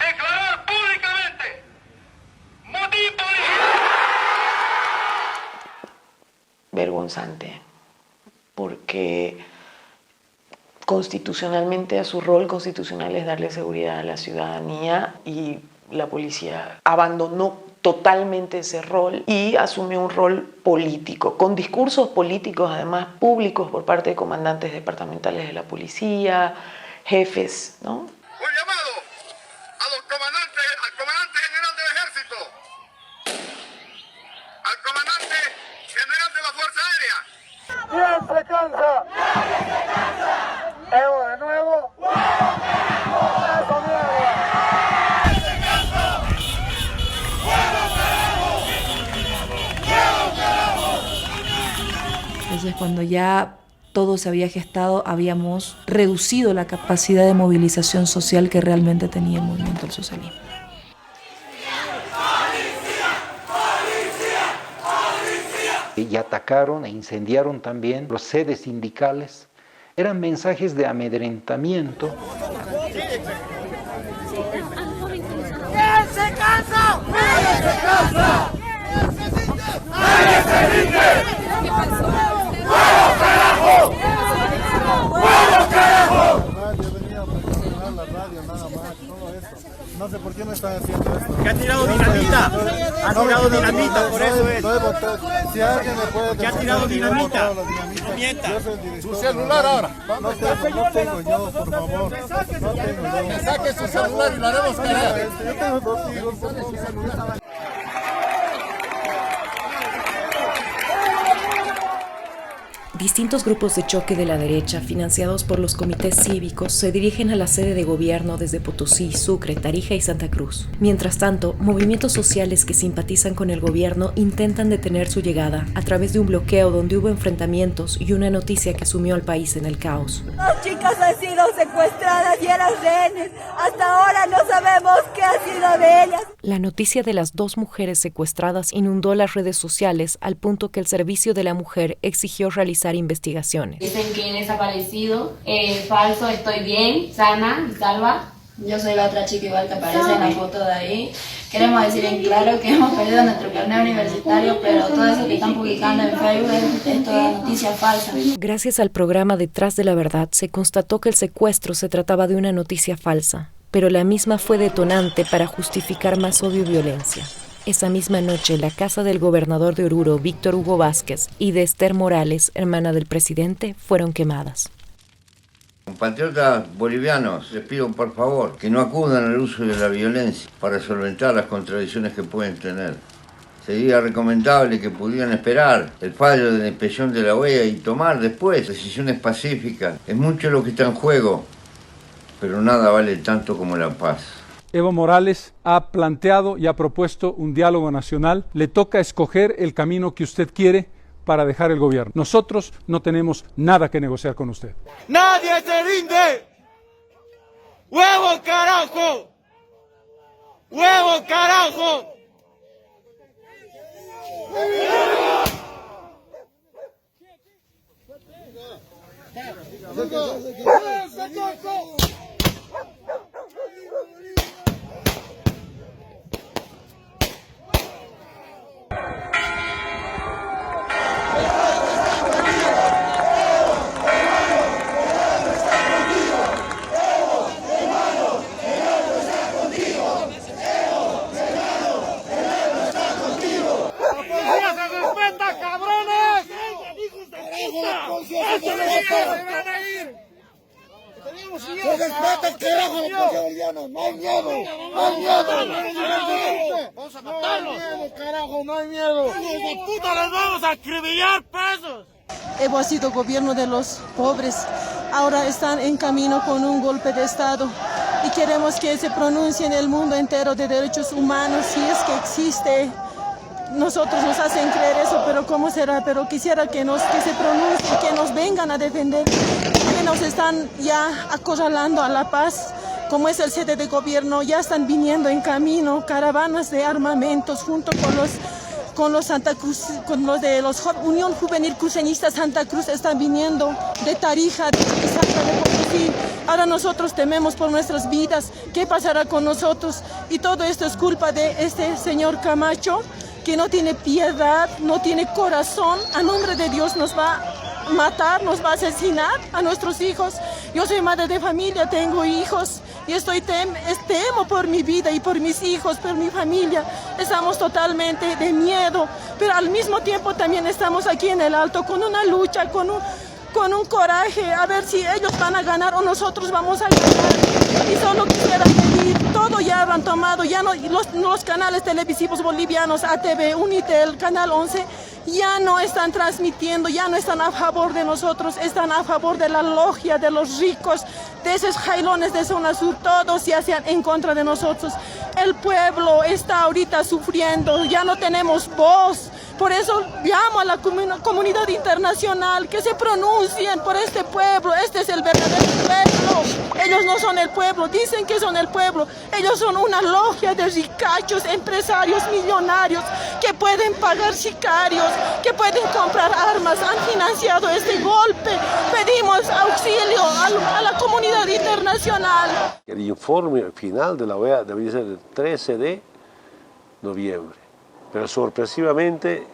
declarar públicamente motín policial. Vergonzante, porque constitucionalmente, a su rol constitucional es darle seguridad a la ciudadanía y la policía abandonó totalmente ese rol y asumió un rol político, con discursos políticos además públicos por parte de comandantes departamentales de la policía, jefes, ¿no? Un llamado a los comandantes, al comandante general del ejército, al comandante general de la Fuerza Aérea. ¿Quién se cansa? ¿Evo de nuevo? ¡Eso mierda! Entonces, cuando ya todo se había gestado, habíamos reducido la capacidad de movilización social que realmente tenía el movimiento del socialismo. Y atacaron e incendiaron también los sedes sindicales. Eran mensajes de amedrentamiento. ¿Quién se cansa? ¡Nadie se cansa! ¡Nadie se rinde! ¡Huevo, carajo! ¡Huevo, carajo! Yo venía a promocionar la radio, nada más, todo esto. No sé por qué me están haciendo esto. ¿Que ha tirado dinamita? ¿Ha tirado dinamita? Por eso es. Si alguien me puede... ¿Que ha tirado dinamita? No mienta. Su celular ahora. No tengo yo, por favor. No tengo yo. Que saque su celular y lo haremos cagar. Yo tengo dos hijos, por favor. Distintos grupos de choque de la derecha, financiados por los comités cívicos, se dirigen a la sede de gobierno desde Potosí, Sucre, Tarija y Santa Cruz. Mientras tanto, movimientos sociales que simpatizan con el gobierno intentan detener su llegada a través de un bloqueo donde hubo enfrentamientos y una noticia que sumió al país en el caos. Las chicas han sido secuestradas y eran rehenes. Hasta ahora no sabemos qué ha sido de ellas. La noticia de las 2 mujeres secuestradas inundó las redes sociales al punto que el Servicio de la Mujer exigió realizar investigaciones. Dicen que he desaparecido, falso, estoy bien, sana y salva. Yo soy la otra chica igual que aparece en la foto de ahí. Queremos decir en claro que hemos perdido nuestro carnet universitario, pero todo eso que están publicando en Facebook es toda noticia falsa. Gracias al programa Detrás de la Verdad, se constató que el secuestro se trataba de una noticia falsa, pero la misma fue detonante para justificar más odio y violencia. Esa misma noche, la casa del gobernador de Oruro, Víctor Hugo Vázquez, y de Esther Morales, hermana del presidente, fueron quemadas. Compatriotas bolivianos, les pido por favor que no acudan al uso de la violencia para solventar las contradicciones que pueden tener. Sería recomendable que pudieran esperar el fallo de la inspección de la OEA y tomar después decisiones pacíficas. Es mucho lo que está en juego, pero nada vale tanto como la paz. Evo Morales ha planteado y ha propuesto un diálogo nacional. Le toca escoger el camino que usted quiere para dejar el gobierno. Nosotros no tenemos nada que negociar con usted. ¡Nadie se rinde! ¡Huevo, carajo! ¡Huevo, carajo! Evo ha sido gobierno de los pobres, ahora están en camino con un golpe de Estado y queremos que se pronuncie en el mundo entero de derechos humanos, si es que existe. Nosotros nos hacen creer eso, pero ¿cómo será? Pero quisiera que se pronuncie, que nos vengan a defender, que nos están ya acorralando a La Paz, como es el sede de gobierno, ya están viniendo en camino caravanas de armamentos junto con los Santa Cruz, con los de los Unión Juvenil Cruceñista Santa Cruz están viniendo de Tarija, de Santa de Potosí. Ahora nosotros tememos por nuestras vidas, ¿qué pasará con nosotros? Y todo esto es culpa de este señor Camacho, que no tiene piedad, no tiene corazón. A nombre de Dios nos va a matar, nos va a asesinar a nuestros hijos. Yo soy madre de familia, tengo hijos y temo por mi vida y por mis hijos, por mi familia. Estamos totalmente de miedo, pero al mismo tiempo también estamos aquí en el Alto con una lucha, con un coraje, a ver si ellos van a ganar o nosotros vamos a ganar. Y solo quisiera pedir, todo ya han tomado, ya no, los canales televisivos bolivianos, ATV, Unitel, Canal 11, ya no están transmitiendo, ya no están a favor de nosotros, están a favor de la logia, de los ricos, de esos jailones de zona sur, todos se hacen en contra de nosotros. El pueblo está ahorita sufriendo, ya no tenemos voz. Por eso llamo a la comunidad internacional que se pronuncien por este pueblo. Este es el verdadero pueblo. Ellos no son el pueblo, dicen que son el pueblo. Ellos son una logia de ricachos, empresarios millonarios que pueden pagar sicarios, que pueden comprar armas. Han financiado este golpe. Pedimos auxilio a la comunidad internacional. El informe final de la OEA debería ser el 13 de noviembre. Pero sorpresivamente,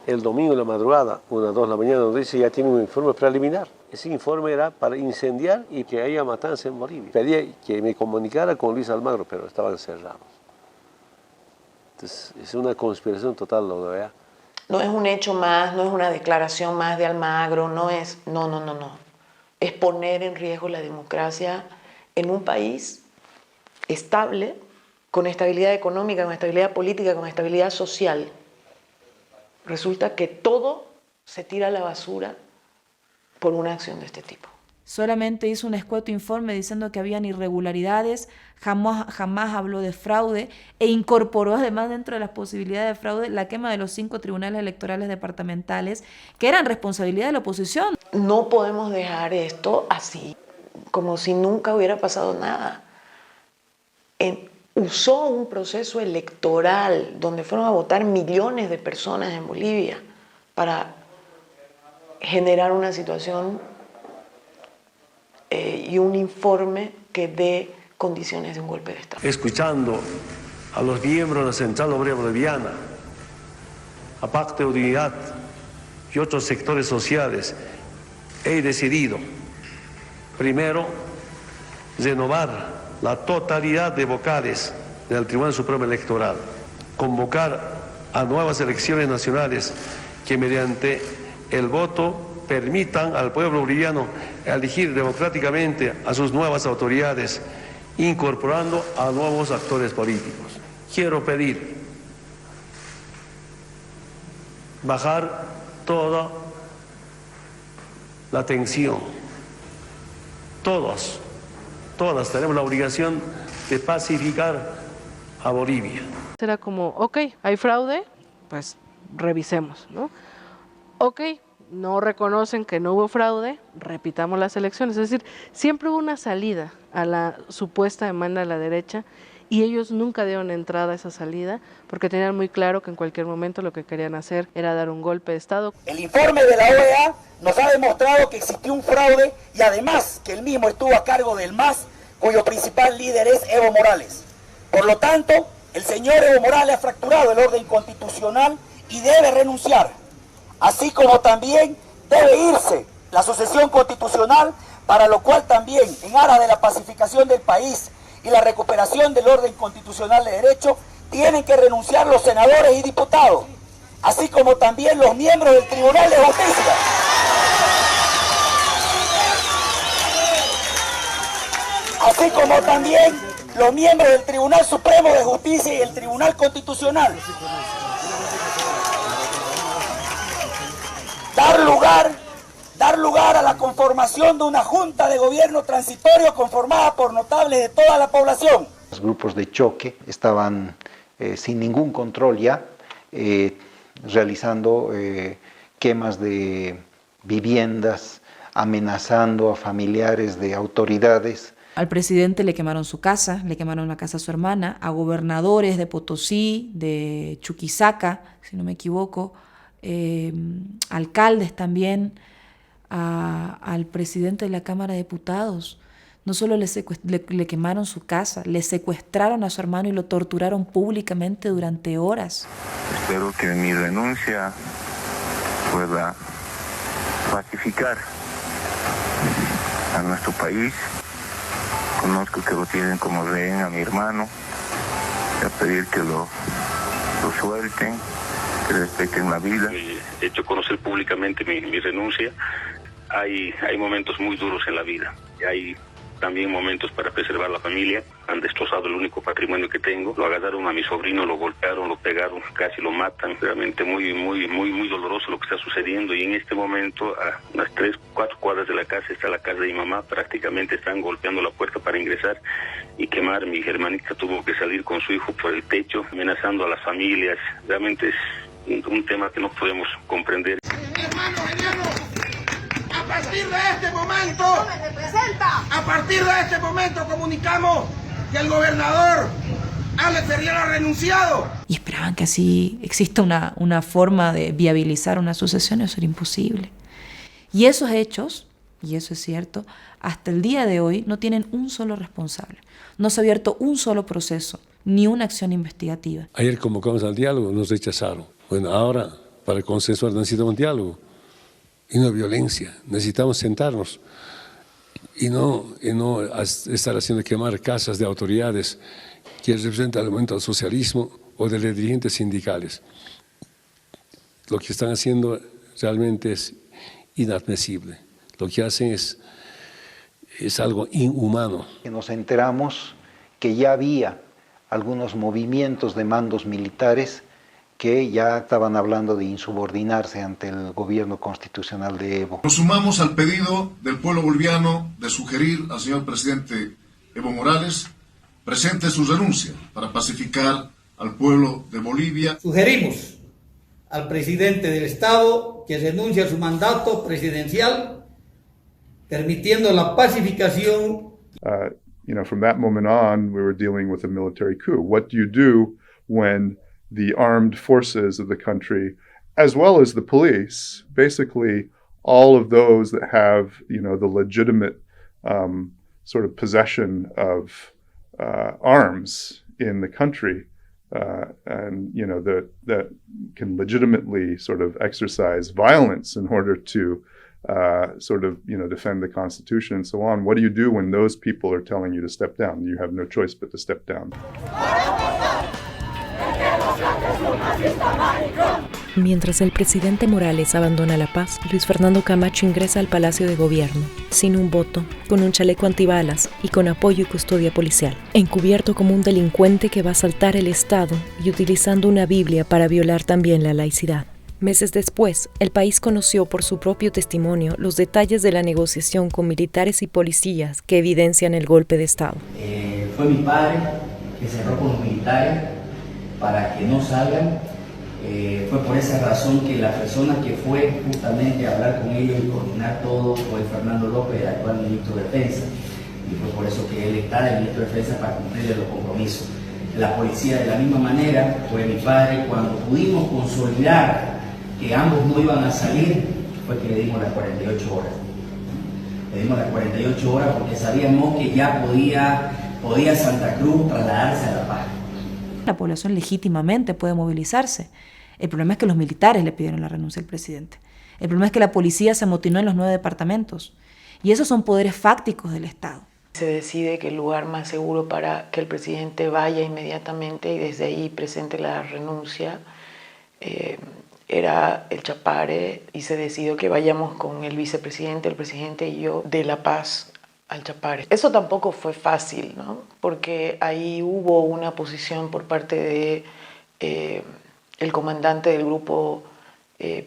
el domingo en la madrugada, 1 o 2 de la mañana, nos dice ya tiene un informe preliminar. Ese informe era para incendiar y que haya matanza en Bolivia. Pedía que me comunicara con Luis Almagro, pero estaban encerrados. Entonces, es una conspiración total lo de OEA. No es un hecho más, no es una declaración más de Almagro, no es... No. Es poner en riesgo la democracia en un país estable, con estabilidad económica, con estabilidad política, con estabilidad social. Resulta que todo se tira a la basura por una acción de este tipo. Solamente hizo un escueto informe diciendo que habían irregularidades, jamás habló de fraude e incorporó además dentro de las posibilidades de fraude la quema de los 5 tribunales electorales departamentales que eran responsabilidad de la oposición. No podemos dejar esto así, como si nunca hubiera pasado nada. Usó un proceso electoral donde fueron a votar millones de personas en Bolivia para generar una situación y un informe que dé condiciones de un golpe de Estado. Escuchando a los miembros de la Central Obrera Boliviana, a Pacto de Unidad y otros sectores sociales, he decidido, primero, renovar la totalidad de vocales del Tribunal Supremo Electoral, convocar a nuevas elecciones nacionales que mediante el voto permitan al pueblo boliviano elegir democráticamente a sus nuevas autoridades, incorporando a nuevos actores políticos. Quiero pedir bajar toda la tensión. Todas tenemos la obligación de pacificar a Bolivia. Será como, ok, hay fraude, pues revisemos, ¿no? Ok, no reconocen que no hubo fraude, repitamos las elecciones. Es decir, siempre hubo una salida a la supuesta demanda de la derecha y ellos nunca dieron entrada a esa salida porque tenían muy claro que en cualquier momento lo que querían hacer era dar un golpe de Estado. El informe de la OEA nos ha demostrado que existió un fraude y además que el mismo estuvo a cargo del MAS, cuyo principal líder es Evo Morales. Por lo tanto, el señor Evo Morales ha fracturado el orden constitucional y debe renunciar, así como también debe irse la sucesión constitucional, para lo cual también, en aras de la pacificación del país y la recuperación del orden constitucional de derecho, tienen que renunciar los senadores y diputados, así como también los miembros del Tribunal de Justicia. Así como también los miembros del Tribunal Supremo de Justicia y el Tribunal Constitucional. Dar lugar a la conformación de una junta de gobierno transitorio conformada por notables de toda la población. Los grupos de choque estaban sin ningún control ya, realizando quemas de viviendas, amenazando a familiares de autoridades. Al presidente le quemaron su casa, le quemaron la casa a su hermana, a gobernadores de Potosí, de Chuquisaca, si no me equivoco, alcaldes también, al presidente de la Cámara de Diputados. No solo le quemaron su casa, le secuestraron a su hermano y lo torturaron públicamente durante horas. Espero que mi renuncia pueda pacificar a nuestro país conozco que lo tienen como rehén a mi hermano, y a pedir que lo suelten, que respeten la vida. He hecho conocer públicamente mi renuncia. Hay momentos muy duros en la vida. Hay también momentos para preservar la familia. Han destrozado el único patrimonio que tengo. Lo agarraron a mi sobrino, lo golpearon, lo pegaron, casi lo matan. Realmente muy doloroso lo que está sucediendo. Y en este momento, a unas 3-4 cuadras de la casa, está la casa de mi mamá. Prácticamente están golpeando la puerta para ingresar y quemar. Mi hermanita tuvo que salir con su hijo por el techo, amenazando a las familias. Realmente es un tema que no podemos comprender. Hermano, a partir de este momento, a partir de este momento comunicamos que el gobernador Alex Ferriera ha renunciado. Y esperaban que así exista una forma de viabilizar una sucesión. Eso era imposible. Y esos hechos, y eso es cierto, hasta el día de hoy no tienen un solo responsable. No se ha abierto un solo proceso, ni una acción investigativa. Ayer convocamos al diálogo, nos rechazaron. Bueno, ahora para consensuar necesitamos un diálogo y no violencia. Necesitamos sentarnos y no estar haciendo quemar casas de autoridades que representan el movimiento del socialismo o de los dirigentes sindicales. Lo que están haciendo realmente es inadmisible. Lo que hacen es algo inhumano. Nos enteramos que ya había algunos movimientos de mandos militares que ya estaban hablando de insubordinarse ante el gobierno constitucional de Evo. Nos sumamos al pedido del pueblo boliviano de sugerir al señor presidente Evo Morales presente su renuncia para pacificar al pueblo de Bolivia. Sugerimos al presidente del Estado que renuncie a su mandato presidencial, permitiendo la pacificación. From that moment on, we were dealing with a military coup. What do you do when the armed forces of the country, as well as the police, basically all of those that have, the legitimate sort of possession of arms in the country, and that can legitimately sort of exercise violence in order to defend the Constitution and so on. What do you do when those people are telling you to step down? You have no choice but to step down. Mientras el presidente Morales abandona La Paz, Luis Fernando Camacho ingresa al Palacio de Gobierno, sin un voto, con un chaleco antibalas y con apoyo y custodia policial, encubierto como un delincuente que va a asaltar el Estado y utilizando una Biblia para violar también la laicidad. Meses después, el país conoció por su propio testimonio los detalles de la negociación con militares y policías que evidencian el golpe de Estado. Fue mi padre que cerró con los militares para que no salgan. Fue por esa razón que la persona que fue justamente a hablar con ellos y coordinar todo fue Fernando López, el actual ministro de Defensa. Y fue por eso que él está de ministro de Defensa para cumplirle los compromisos. La policía de la misma manera fue mi padre. Cuando pudimos consolidar que ambos no iban a salir, fue que le dimos las 48 horas. Le dimos las 48 horas porque sabíamos que ya podía Santa Cruz trasladarse a La Paz. La población legítimamente puede movilizarse. El problema es que los militares le pidieron la renuncia al presidente. El problema es que la policía se amotinó en los 9 departamentos. Y esos son poderes fácticos del Estado. Se decide que el lugar más seguro para que el presidente vaya inmediatamente y desde ahí presente la renuncia era el Chapare, y se decidió que vayamos con el vicepresidente, el presidente y yo de La Paz al Chapare. Eso tampoco fue fácil, ¿no? Porque ahí hubo una posición por parte de el comandante del grupo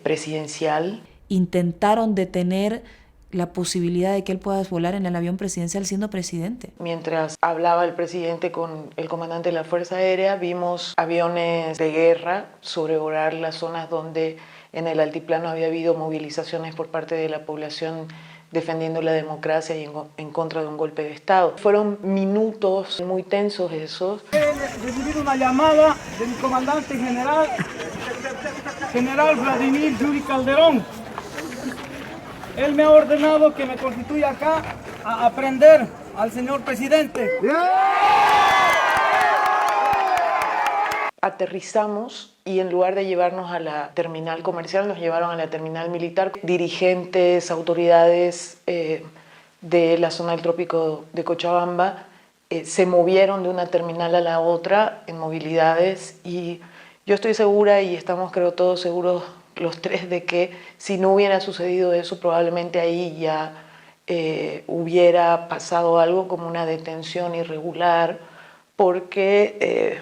presidencial. Intentaron detener la posibilidad de que él pueda volar en el avión presidencial siendo presidente. Mientras hablaba el presidente con el comandante de la Fuerza Aérea, vimos aviones de guerra sobrevolar las zonas donde en el altiplano había habido movilizaciones por parte de la población defendiendo la democracia y en contra de un golpe de Estado. Fueron minutos muy tensos esos. He recibido una llamada de mi comandante general Vladimir Yuri Calderón. Él me ha ordenado que me constituya acá a aprender al señor presidente. Aterrizamos y en lugar de llevarnos a la terminal comercial, nos llevaron a la terminal militar. Dirigentes, autoridades de la zona del trópico de Cochabamba se movieron de una terminal a la otra en movilidades, y yo estoy segura, y estamos creo todos seguros los tres, de que si no hubiera sucedido eso, probablemente ahí ya hubiera pasado algo como una detención irregular, porque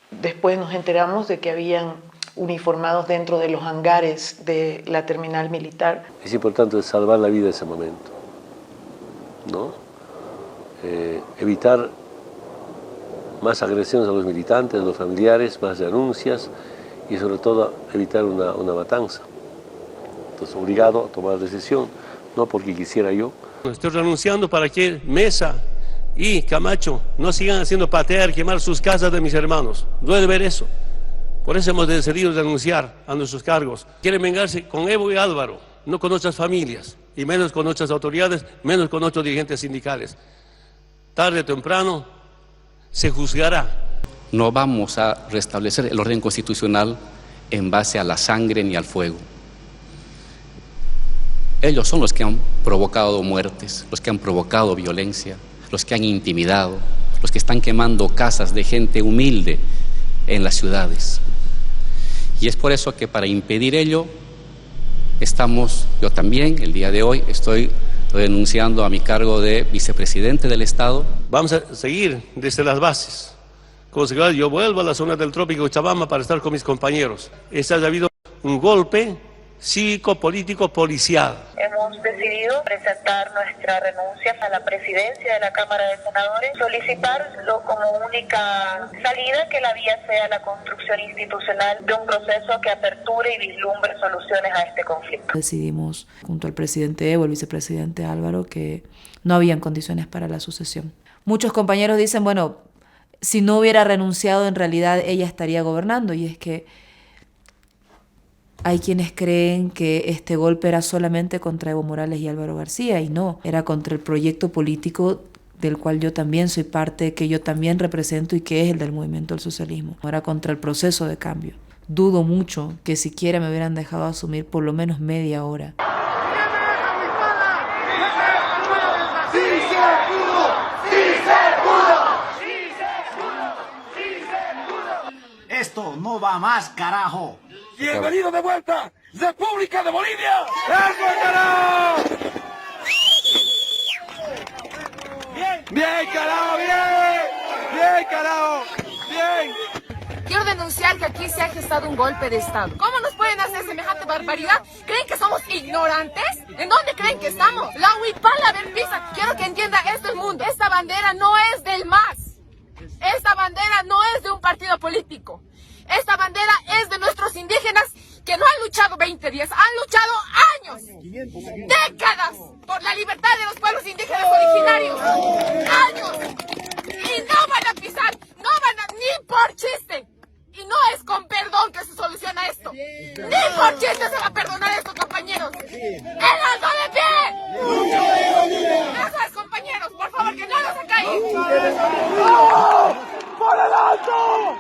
después nos enteramos de que habían uniformados dentro de los hangares de la terminal militar. Es importante salvar la vida en ese momento, ¿no? Evitar más agresiones a los militantes, a los familiares, más denuncias y sobre todo evitar una matanza. Entonces, obligado a tomar decisión, no porque quisiera yo. Estoy renunciando para que Mesa y Camacho no sigan haciendo patear, quemar sus casas de mis hermanos. Duele ver eso. Por eso hemos decidido renunciar a nuestros cargos. Quieren vengarse con Evo y Álvaro, no con nuestras familias, y menos con nuestras autoridades, menos con nuestros dirigentes sindicales. Tarde o temprano se juzgará. No vamos a restablecer el orden constitucional en base a la sangre ni al fuego. Ellos son los que han provocado muertes, los que han provocado violencia, los que han intimidado, los que están quemando casas de gente humilde en las ciudades. Y es por eso que para impedir ello, yo también, el día de hoy, estoy renunciando a mi cargo de vicepresidente del Estado. Vamos a seguir desde las bases. Como secretario, yo vuelvo a la zona del trópico de Chabamba para estar con mis compañeros. Ha habido un golpe cívico, político, policial. Hemos decidido presentar nuestra renuncia a la presidencia de la Cámara de Senadores, solicitarlo como única salida, que la vía sea la construcción institucional de un proceso que aperture y vislumbre soluciones a este conflicto. Decidimos, junto al presidente Evo, el vicepresidente Álvaro, que no habían condiciones para la sucesión. Muchos compañeros dicen, bueno, si no hubiera renunciado, en realidad ella estaría gobernando, y es que hay quienes creen que este golpe era solamente contra Evo Morales y Álvaro García, y no, era contra el proyecto político del cual yo también soy parte, que yo también represento y que es el del movimiento del socialismo. Era contra el proceso de cambio. Dudo mucho que siquiera me hubieran dejado asumir por lo menos media hora. Esto no va más, carajo. ¡Bienvenido de vuelta! ¡República de Bolivia! ¡Eso, carajo! ¡Bien! ¡Bien, carajo! ¡Bien! ¡Bien, carajo! ¡Bien! Quiero denunciar que aquí se ha gestado un golpe de Estado. ¿Cómo nos pueden hacer semejante barbaridad? ¿Creen que somos ignorantes? ¿En dónde creen que estamos? La huipala del pisa. Quiero que entienda esto el mundo. Esta bandera no es del MAS. Esta bandera no es de un partido político. Esta bandera es de nuestros indígenas que no han luchado 20 días, han luchado años, décadas, por la libertad de los pueblos indígenas originarios. Años. Y no van a pisar, no van a, ni por chiste. Y no es con perdón que se soluciona esto. Ni por chiste se va a perdonar esto, compañeros. ¡El alto de pie! Eso es, compañeros, por favor, que no nos acaigan. ¡Por el alto!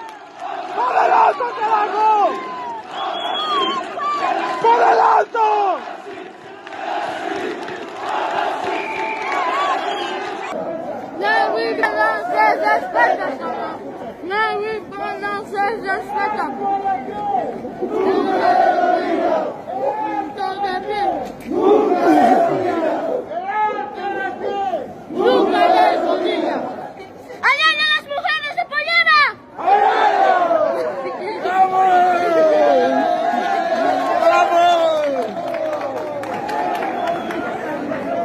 ¡Por el alto, carajo! ¡Por el alto! La vida no se respeta, señor. La vida no se respeta. ¡Nunca les olvida! ¡Allá las mujeres de Polima!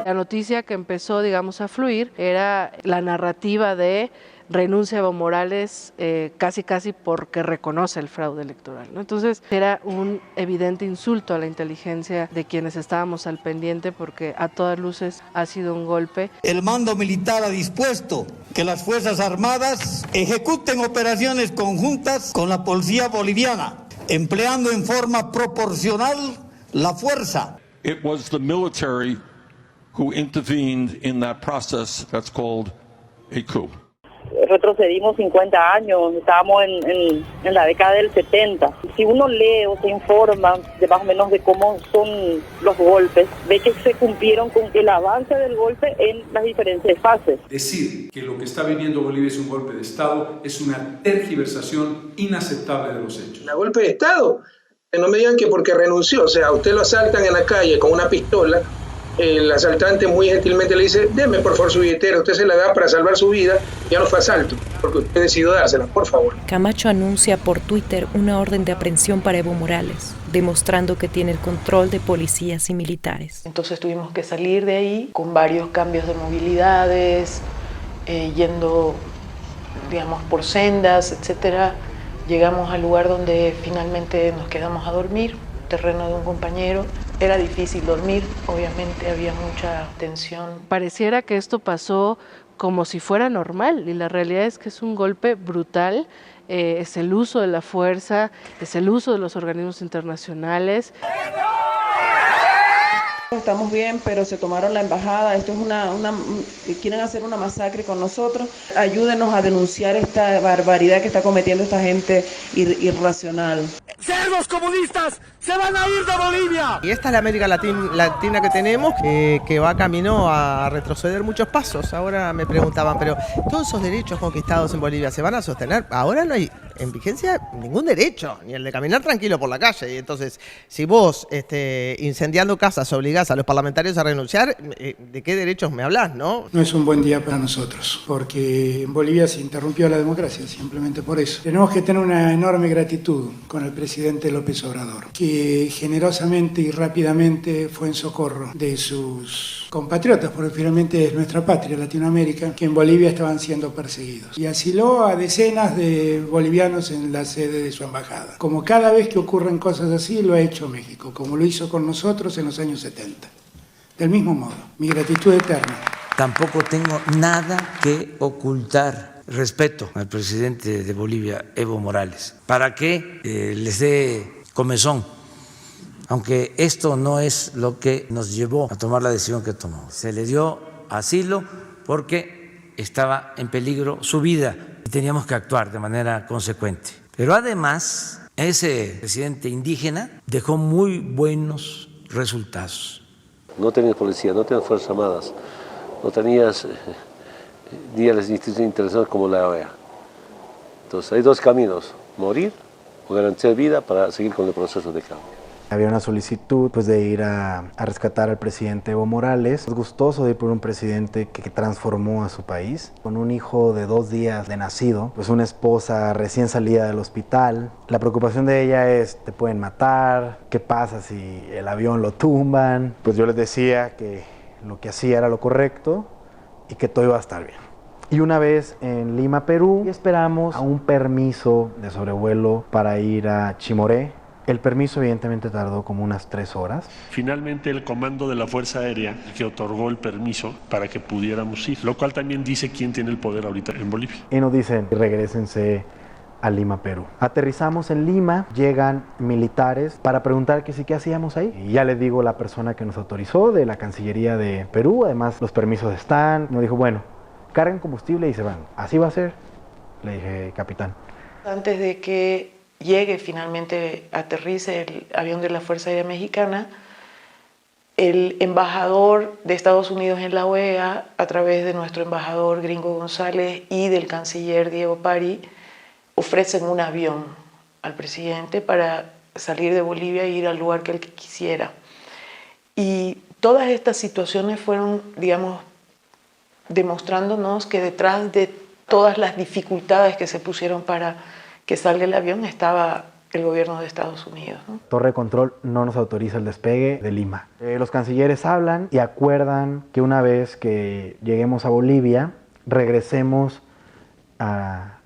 La noticia que empezó, digamos, a fluir era la narrativa de renuncia a Evo Morales casi porque reconoce el fraude electoral, ¿no? Entonces era un evidente insulto a la inteligencia de quienes estábamos al pendiente, porque a todas luces ha sido un golpe. El mando militar ha dispuesto que las Fuerzas Armadas ejecuten operaciones conjuntas con la policía boliviana, empleando en forma proporcional la fuerza. It was the military who intervened in that process that's called a coup. retrocedimos 50 años, estábamos en la década del 70. Si uno lee o se informa de más o menos de cómo son los golpes, ve que se cumplieron con el avance del golpe en las diferentes fases. Decir que lo que está viviendo Bolivia es un golpe de Estado es una tergiversación inaceptable de los hechos. ¿La golpe de Estado? No me digan que porque renunció, o sea, a usted lo asaltan en la calle con una pistola, el asaltante muy gentilmente le dice, deme por favor su billetera, usted se la da para salvar su vida, ya no fue asalto, porque usted decidió dársela, por favor. Camacho anuncia por Twitter una orden de aprehensión para Evo Morales, demostrando que tiene el control de policías y militares. Entonces tuvimos que salir de ahí con varios cambios de movilidades, yendo, digamos, por sendas, etcétera. Llegamos al lugar donde finalmente nos quedamos a dormir, terreno de un compañero. Era difícil dormir, obviamente había mucha tensión. Pareciera que esto pasó como si fuera normal y la realidad es que es un golpe brutal, es el uso de la fuerza, es el uso de los organismos internacionales. Estamos bien, pero se tomaron la embajada, esto es quieren hacer una masacre con nosotros. Ayúdenos a denunciar esta barbaridad que está cometiendo esta gente irracional. ¡Cerdos comunistas! ¡Se van a ir de Bolivia! Y esta es la América Latina que tenemos, que va camino a retroceder muchos pasos. Ahora me preguntaban, pero todos esos derechos conquistados en Bolivia se van a sostener. Ahora no hay en vigencia ningún derecho, ni el de caminar tranquilo por la calle. Y entonces, si vos incendiando casas obligás a los parlamentarios a renunciar, ¿de qué derechos me hablás, no? No es un buen día para nosotros, porque en Bolivia se interrumpió la democracia, simplemente por eso. Tenemos que tener una enorme gratitud con el presidente López Obrador, que generosamente y rápidamente fue en socorro de sus compatriotas, porque finalmente es nuestra patria, Latinoamérica, que en Bolivia estaban siendo perseguidos. Y asiló a decenas de bolivianos en la sede de su embajada. Como cada vez que ocurren cosas así, lo ha hecho México, como lo hizo con nosotros en los años 70. Del mismo modo, mi gratitud eterna. Tampoco tengo nada que ocultar. Respeto al presidente de Bolivia, Evo Morales, para que les dé comezón, aunque esto no es lo que nos llevó a tomar la decisión que tomó. Se le dio asilo porque estaba en peligro su vida y teníamos que actuar de manera consecuente. Pero además, ese presidente indígena dejó muy buenos resultados. No tenías policía, no tenías fuerzas armadas, no tenías ni a las instituciones internacionales como la OEA. Entonces hay dos caminos, morir o garantizar vida para seguir con el proceso de cambio. Había una solicitud de ir a rescatar al presidente Evo Morales. Es gustoso de ir por un presidente que transformó a su país, con un hijo de 2 días de nacido, pues una esposa recién salida del hospital. La preocupación de ella es, te pueden matar, ¿qué pasa si el avión lo tumban? Pues yo les decía que lo que hacía era lo correcto y que todo iba a estar bien. Y una vez en Lima, Perú, esperamos a un permiso de sobrevuelo para ir a Chimoré. El permiso evidentemente tardó como unas 3 horas. Finalmente el comando de la Fuerza Aérea que otorgó el permiso para que pudiéramos ir, lo cual también dice quién tiene el poder ahorita en Bolivia. Y nos dicen, regrésense a Lima, Perú. Aterrizamos en Lima, llegan militares para preguntar que sí, qué hacíamos ahí. Y ya les digo la persona que nos autorizó de la Cancillería de Perú, además los permisos están. Nos dijo, bueno, carguen combustible y se van. ¿Así va a ser? Le dije, capitán. Antes de que llegue finalmente, aterrice el avión de la Fuerza Aérea Mexicana, el embajador de Estados Unidos en la OEA, a través de nuestro embajador Gringo González y del canciller Diego Pari, ofrecen un avión al presidente para salir de Bolivia e ir al lugar que él quisiera. Y todas estas situaciones fueron, digamos, demostrándonos que detrás de todas las dificultades que se pusieron para que salga el avión estaba el gobierno de Estados Unidos, ¿no? Torre de control no nos autoriza el despegue de Lima. Los cancilleres hablan y acuerdan que una vez que lleguemos a Bolivia, regresemos a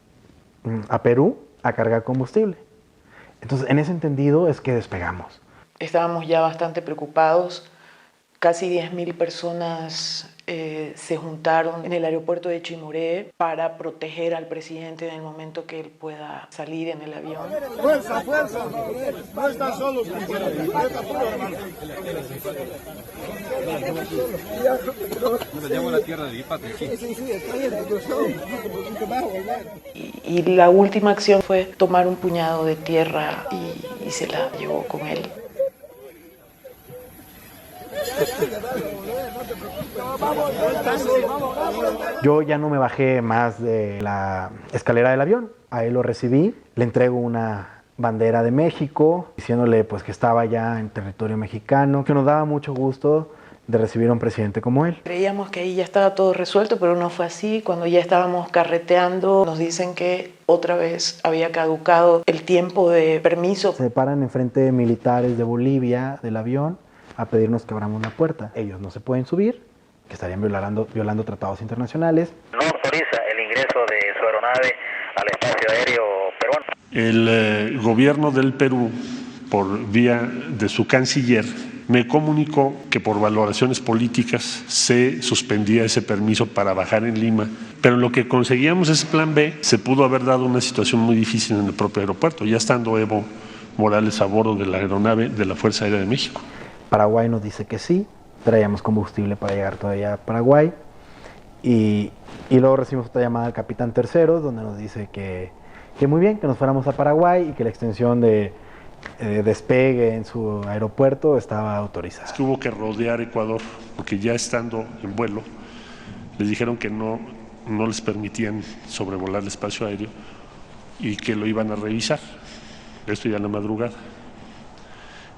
Perú a cargar combustible. Entonces, en ese entendido es que despegamos. Estábamos ya bastante preocupados Casi 10.000 personas se juntaron en el aeropuerto de Chimoré para proteger al presidente en el momento que él pueda salir en el avión. ¡Fuerza, fuerza! No están solos, y la última acción fue tomar un puñado de tierra y se la llevó con él. Yo ya no me bajé más de la escalera del avión, a él lo recibí, le entrego una bandera de México, diciéndole pues que estaba ya en territorio mexicano, que nos daba mucho gusto de recibir a un presidente como él. Creíamos que ahí ya estaba todo resuelto, pero no fue así. Cuando ya estábamos carreteando, nos dicen que otra vez había caducado el tiempo de permiso. Se paran enfrente de militares de Bolivia del avión a pedirnos que abramos la puerta. Ellos no se pueden subir, que estarían violando tratados internacionales. No autoriza el ingreso de su aeronave al espacio aéreo peruano. El gobierno del Perú, por vía de su canciller, me comunicó que por valoraciones políticas se suspendía ese permiso para bajar en Lima, pero en lo que conseguíamos ese plan B, se pudo haber dado una situación muy difícil en el propio aeropuerto, ya estando Evo Morales a bordo de la aeronave de la Fuerza Aérea de México. Paraguay nos dice que sí, traíamos combustible para llegar todavía a Paraguay y luego recibimos otra llamada del capitán Terceros donde nos dice que muy bien, que nos fuéramos a Paraguay y que la extensión de despegue en su aeropuerto estaba autorizada. Es que hubo que rodear Ecuador porque ya estando en vuelo les dijeron que no les permitían sobrevolar el espacio aéreo y que lo iban a revisar, esto ya en la madrugada.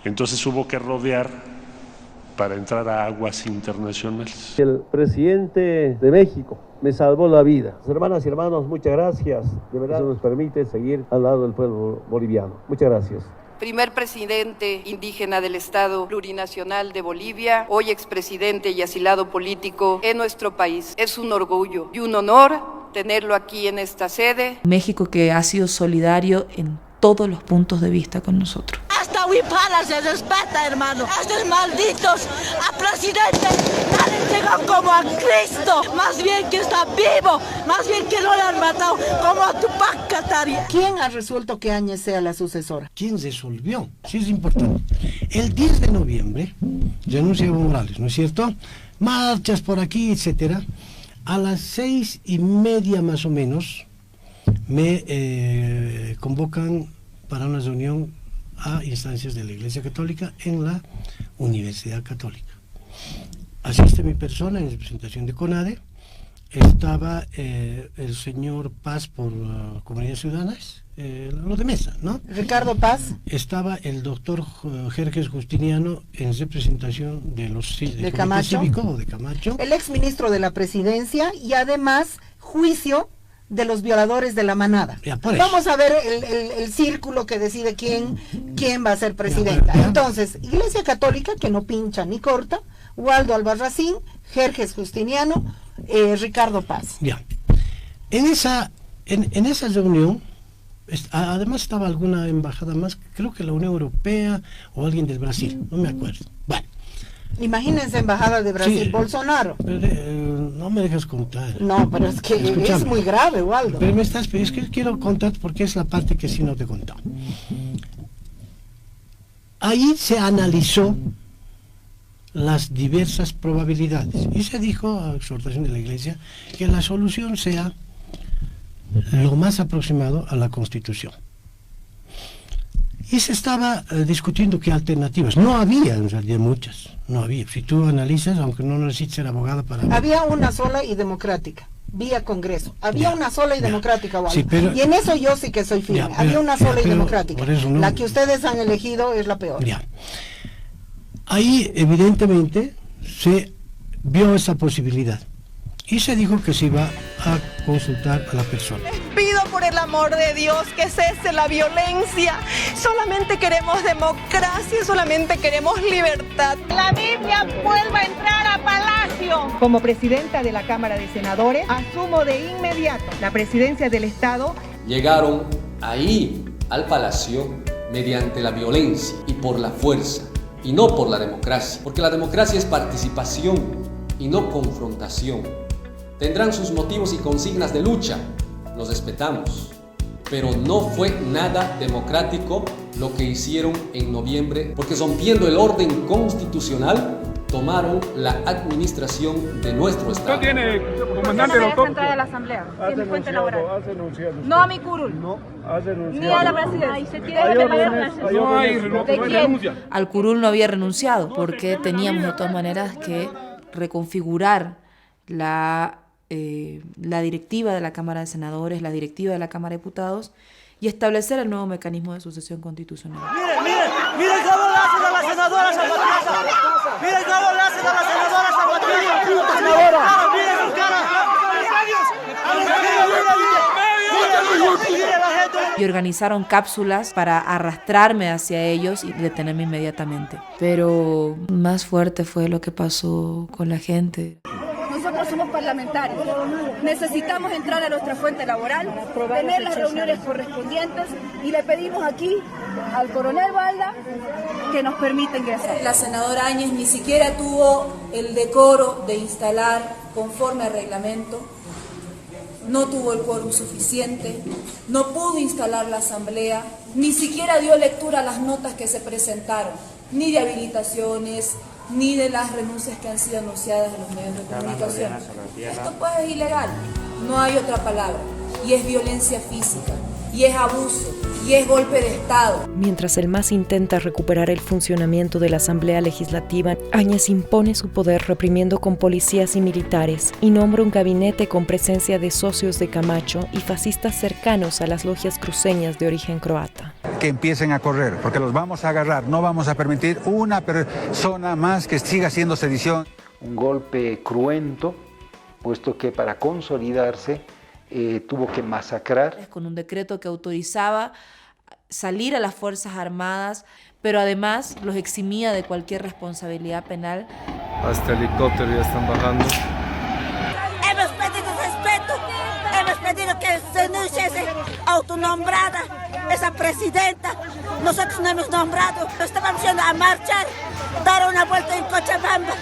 Entonces hubo que rodear para entrar a aguas internacionales. El presidente de México me salvó la vida. Hermanas y hermanos, muchas gracias. De verdad, eso nos permite seguir al lado del pueblo boliviano. Muchas gracias. Primer presidente indígena del Estado Plurinacional de Bolivia, hoy expresidente y asilado político en nuestro país. Es un orgullo y un honor tenerlo aquí en esta sede. México que ha sido solidario en todos los puntos de vista con nosotros. Hasta Huipala se respeta, hermano. Estos malditos a presidente no le llegan como a Cristo. Más bien que está vivo, más bien que no le han matado como a Tupac Katari. ¿Quién ha resuelto que Áñez sea la sucesora? ¿Quién resolvió? Sí, es importante. El 10 de noviembre renuncia Evo Morales, ¿no es cierto? Marchas por aquí, etcétera. A las 6:30 más o menos me convocan para una reunión a instancias de la Iglesia Católica en la Universidad Católica. Asiste mi persona en representación de CONADE, estaba el señor Paz por Comunidades Ciudadanas, lo de mesa, ¿no? Ricardo Paz. Estaba el doctor Jerjes Justiniano en representación de los de Camacho. Cívico o de Camacho. El exministro de la Presidencia y además juicio de los violadores de la manada. Vamos a ver el círculo que decide quién va a ser presidenta. Entonces, Iglesia Católica, que no pincha ni corta, Waldo Albarracín, Jerjes Justiniano, Ricardo Paz. Ya. En esa reunión, además estaba alguna embajada más, creo que la Unión Europea o alguien del Brasil, no me acuerdo. Bueno. Imagínense embajada de Brasil, sí, Bolsonaro. No me dejas contar. No, pero es que es muy grave, Waldo. Pero es que quiero contar porque es la parte que sí no te he contado. Ahí se analizó las diversas probabilidades y se dijo, a exhortación de la Iglesia, que la solución sea lo más aproximado a la Constitución. Y se estaba discutiendo qué alternativas. No había en realidad muchas, no había. Si tú analizas, aunque no necesites ser abogado para... Había una sola y democrática, vía Congreso. Había una sola y democrática, Waldo. Sí, pero, y en eso yo sí que soy firme. Había una sola y democrática. No, la que ustedes han elegido es la peor. Ya. Ahí evidentemente se vio esa posibilidad y se dijo que se iba a consultar a la persona. Les pido por el amor de Dios que cese la violencia. Solamente queremos democracia, solamente queremos libertad. La Biblia vuelva a entrar a Palacio. Como presidenta de la Cámara de Senadores, asumo de inmediato la presidencia del Estado. Llegaron ahí al Palacio mediante la violencia y por la fuerza. y no por la democracia, porque la democracia es participación y no confrontación. Tendrán sus motivos y consignas de lucha, los respetamos, pero no fue nada democrático lo que hicieron en noviembre, porque rompiendo el orden constitucional, tomaron la administración de nuestro Estado. ¿Usted tiene, comandante, doctor? Entrada a la asamblea. Tiene fuente laboral. Has denunciado. No a mi curul. No, has denunciado. Ni a la presidencia. No hay renuncia. Al curul no había renunciado porque teníamos de todas maneras que reconfigurar la directiva de la Cámara de Senadores, la directiva de la Cámara de Diputados y establecer el nuevo mecanismo de sucesión constitucional. Miren cómo le hacen a la senadora Zapatilla. Miren cómo le hacen a la senadora Zapatilla. Miren su cara. Y organizaron cápsulas para arrastrarme hacia ellos y detenerme inmediatamente. Pero más fuerte fue lo que pasó con la gente. Nosotros somos parlamentarios, necesitamos entrar a nuestra fuente laboral, tener las reuniones correspondientes y le pedimos aquí al coronel Balda que nos permita ingresar. La senadora Áñez ni siquiera tuvo el decoro de instalar conforme al reglamento, no tuvo el quórum suficiente, no pudo instalar la asamblea, ni siquiera dio lectura a las notas que se presentaron, ni de habilitaciones, ni de las renuncias que han sido anunciadas en los medios de comunicación. Esto pues es ilegal, no hay otra palabra, y es violencia física, y es abuso, y es golpe de Estado. Mientras el MAS intenta recuperar el funcionamiento de la Asamblea Legislativa, Áñez impone su poder reprimiendo con policías y militares y nombra un gabinete con presencia de socios de Camacho y fascistas cercanos a las logias cruceñas de origen croata. Que empiecen a correr, porque los vamos a agarrar, no vamos a permitir una persona más que siga haciendo sedición. Un golpe cruento, puesto que para consolidarse tuvo que masacrar. Con un decreto que autorizaba salir a las Fuerzas Armadas, pero además los eximía de cualquier responsabilidad penal. Hasta helicóptero ya están bajando. Hemos pedido respeto, hemos pedido que se denuncie esa autonombrada, esa presidenta. Nosotros no hemos nombrado, estábamos yendo a marchar, dar una vuelta en Cochabamba,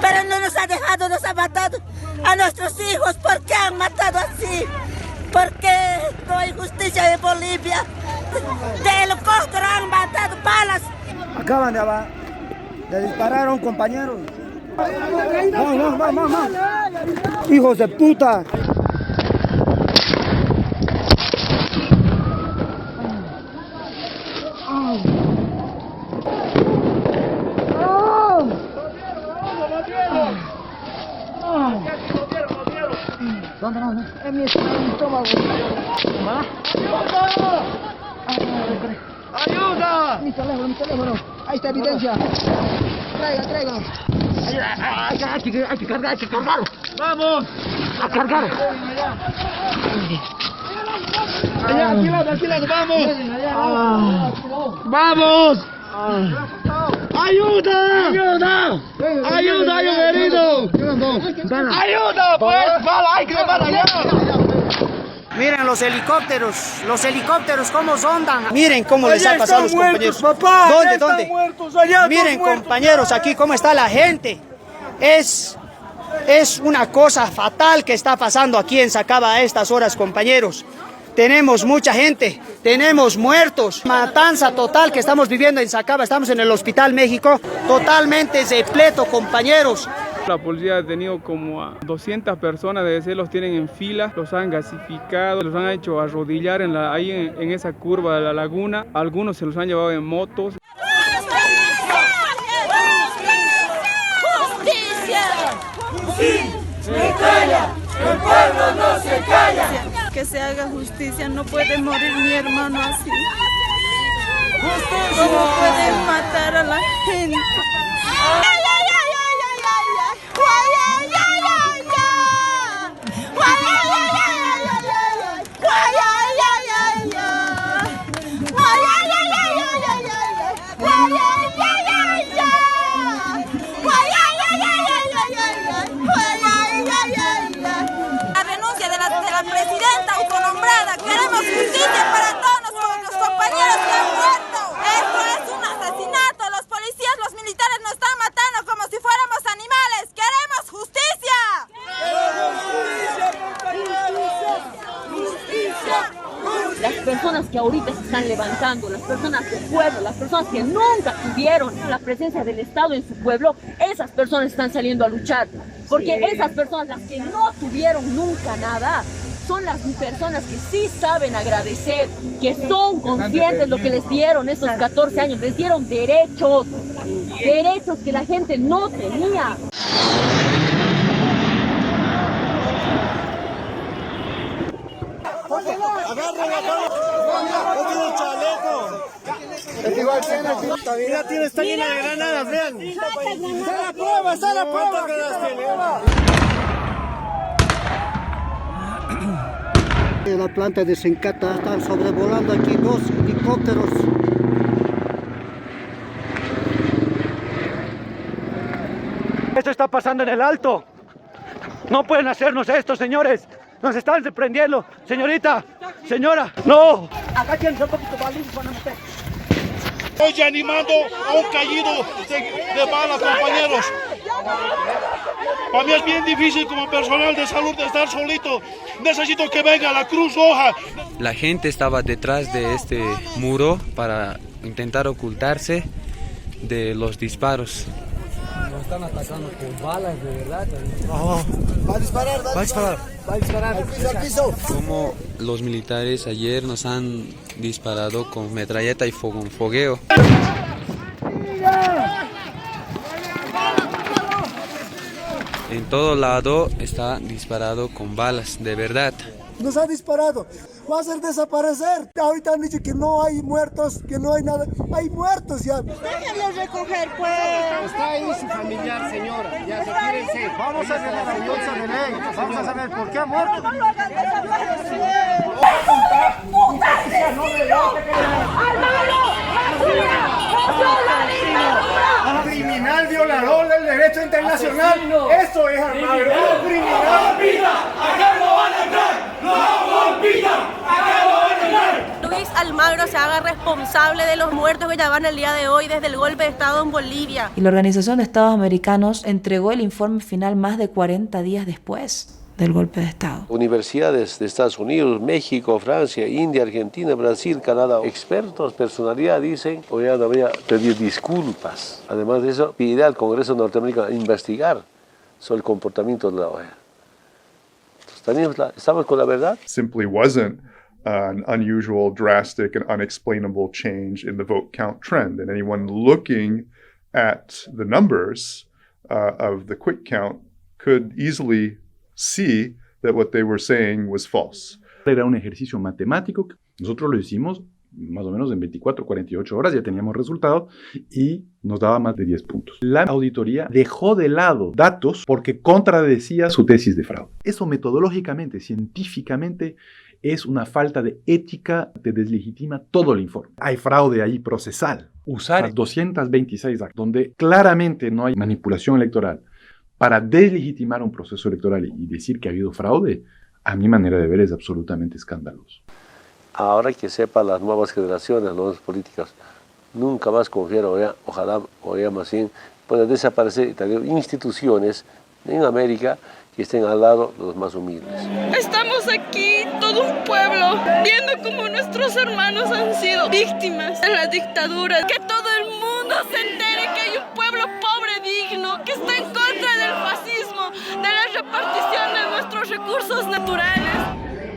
pero no nos ha dejado, nos ha matado a nuestros hijos. ¿Por qué han matado así? ¿Por qué no hay justicia en Bolivia? De helicóptero han matado balas. Acaban de disparar a un compañero. ¡Vamos! ¡Hijos de puta! ¿Dónde no? En mi estómago. ¡Ayuda! Mi teléfono. Ahí está evidencia. Traiga. Hay que cargarlo. ¡Vamos! A cargar. Alquilado, ¡vamos! ¡Ayuda! ¡Ayuda, hay un herido! ¡Ayuda, pues! ¡Hay que llevar allá! Miren los helicópteros cómo sondan. Miren cómo les ha pasado a los compañeros. Papá, ¿Dónde? Miren, compañeros, aquí cómo está la gente. Es una cosa fatal que está pasando aquí en Sacaba a estas horas, compañeros. Tenemos mucha gente, tenemos muertos, matanza total que estamos viviendo en Sacaba, estamos en el Hospital México, totalmente repleto, compañeros. La policía ha detenido como a 200 personas, los tienen en fila, los han gasificado, los han hecho arrodillar ahí en esa curva de la laguna, algunos se los han llevado en motos. ¡Justicia! ¡El pueblo no se calla! Que se haga justicia, no puede morir mi hermano así. ¡Justicia! ¿Cómo pueden matar a la gente? Presidenta autonombrada, queremos justicia para todos nuestros compañeros que han muerto. Esto es un asesinato, los policías, los militares personas que ahorita se están levantando, las personas del pueblo, las personas que nunca tuvieron la presencia del Estado en su pueblo, esas personas están saliendo a luchar. Porque esas personas, las que no tuvieron nunca nada, son las personas que sí saben agradecer, que son conscientes de lo que les dieron esos 14 años, les dieron derechos que la gente no tenía. Mira, está llena de granadas, vean. Está la prueba. En la planta de Sencata están sobrevolando aquí 2 helicópteros. Esto está pasando en el Alto. No pueden hacernos esto, señores. Nos están sorprendiendo. Señorita, señora, no. Acá tienen un poquito de balines para meter. Estoy animando a un caído de bala, compañeros. Para mí es bien difícil como personal de salud de estar solito. Necesito que venga la Cruz Roja. La gente estaba detrás de este muro para intentar ocultarse de los disparos. Nos están atacando con balas, de verdad. Va a disparar. Al piso. Como los militares ayer nos han disparado con metralleta y fogueo. En todo lado está disparado con balas, de verdad. Nos ha disparado. Va a hacer desaparecer. Ahorita han dicho que no hay muertos, que no hay nada. Hay muertos ya. Déjenlo recoger, pues. Está ahí su familiar, señora. Ya, retírense. Vamos a hacer la respuesta de ley. Vamos a saber por qué ha muerto. No lo hagan desaparecer. Criminal violador del derecho internacional. Eso es Almagro. Luis Almagro se haga responsable de los muertos que ya van el día de hoy desde el golpe de Estado en Bolivia. Y la Organización de Estados Americanos entregó el informe final más de 40 días después del golpe de Estado. Universidades de Estados Unidos, México, Francia, India, Argentina, Brasil, Canadá, expertos, personalidad dicen, OEA debería pedir disculpas. Además de eso, pide al Congreso norteamericano investigar sobre el comportamiento de la OEA. ¿Estamos con la verdad? Simply wasn't an unusual, drastic, and unexplainable change in the vote count trend. And anyone looking at the numbers of the quick count could easily see that what they were saying was false. Era un ejercicio matemático. Nosotros lo hicimos más o menos en 24, 48 horas, ya teníamos resultados y nos daba más de 10 puntos. La auditoría dejó de lado datos porque contradecía su tesis de fraude. Eso metodológicamente, científicamente, es una falta de ética, te deslegitima todo el informe. Hay fraude ahí procesal. Usar 226 actos, donde claramente no hay manipulación electoral, para deslegitimar un proceso electoral y decir que ha habido fraude, a mi manera de ver es absolutamente escandaloso. Ahora que sepan las nuevas generaciones, las nuevas políticas, nunca más confiar, ojalá OEA más bien pueda desaparecer y tener instituciones en América que estén al lado de los más humildes. Estamos aquí, todo un pueblo, viendo cómo nuestros hermanos han sido víctimas de la dictadura. Que todo el mundo se entere que hay un pueblo pobre, digno, que está en contra del fascismo, de la repartición de nuestros recursos naturales.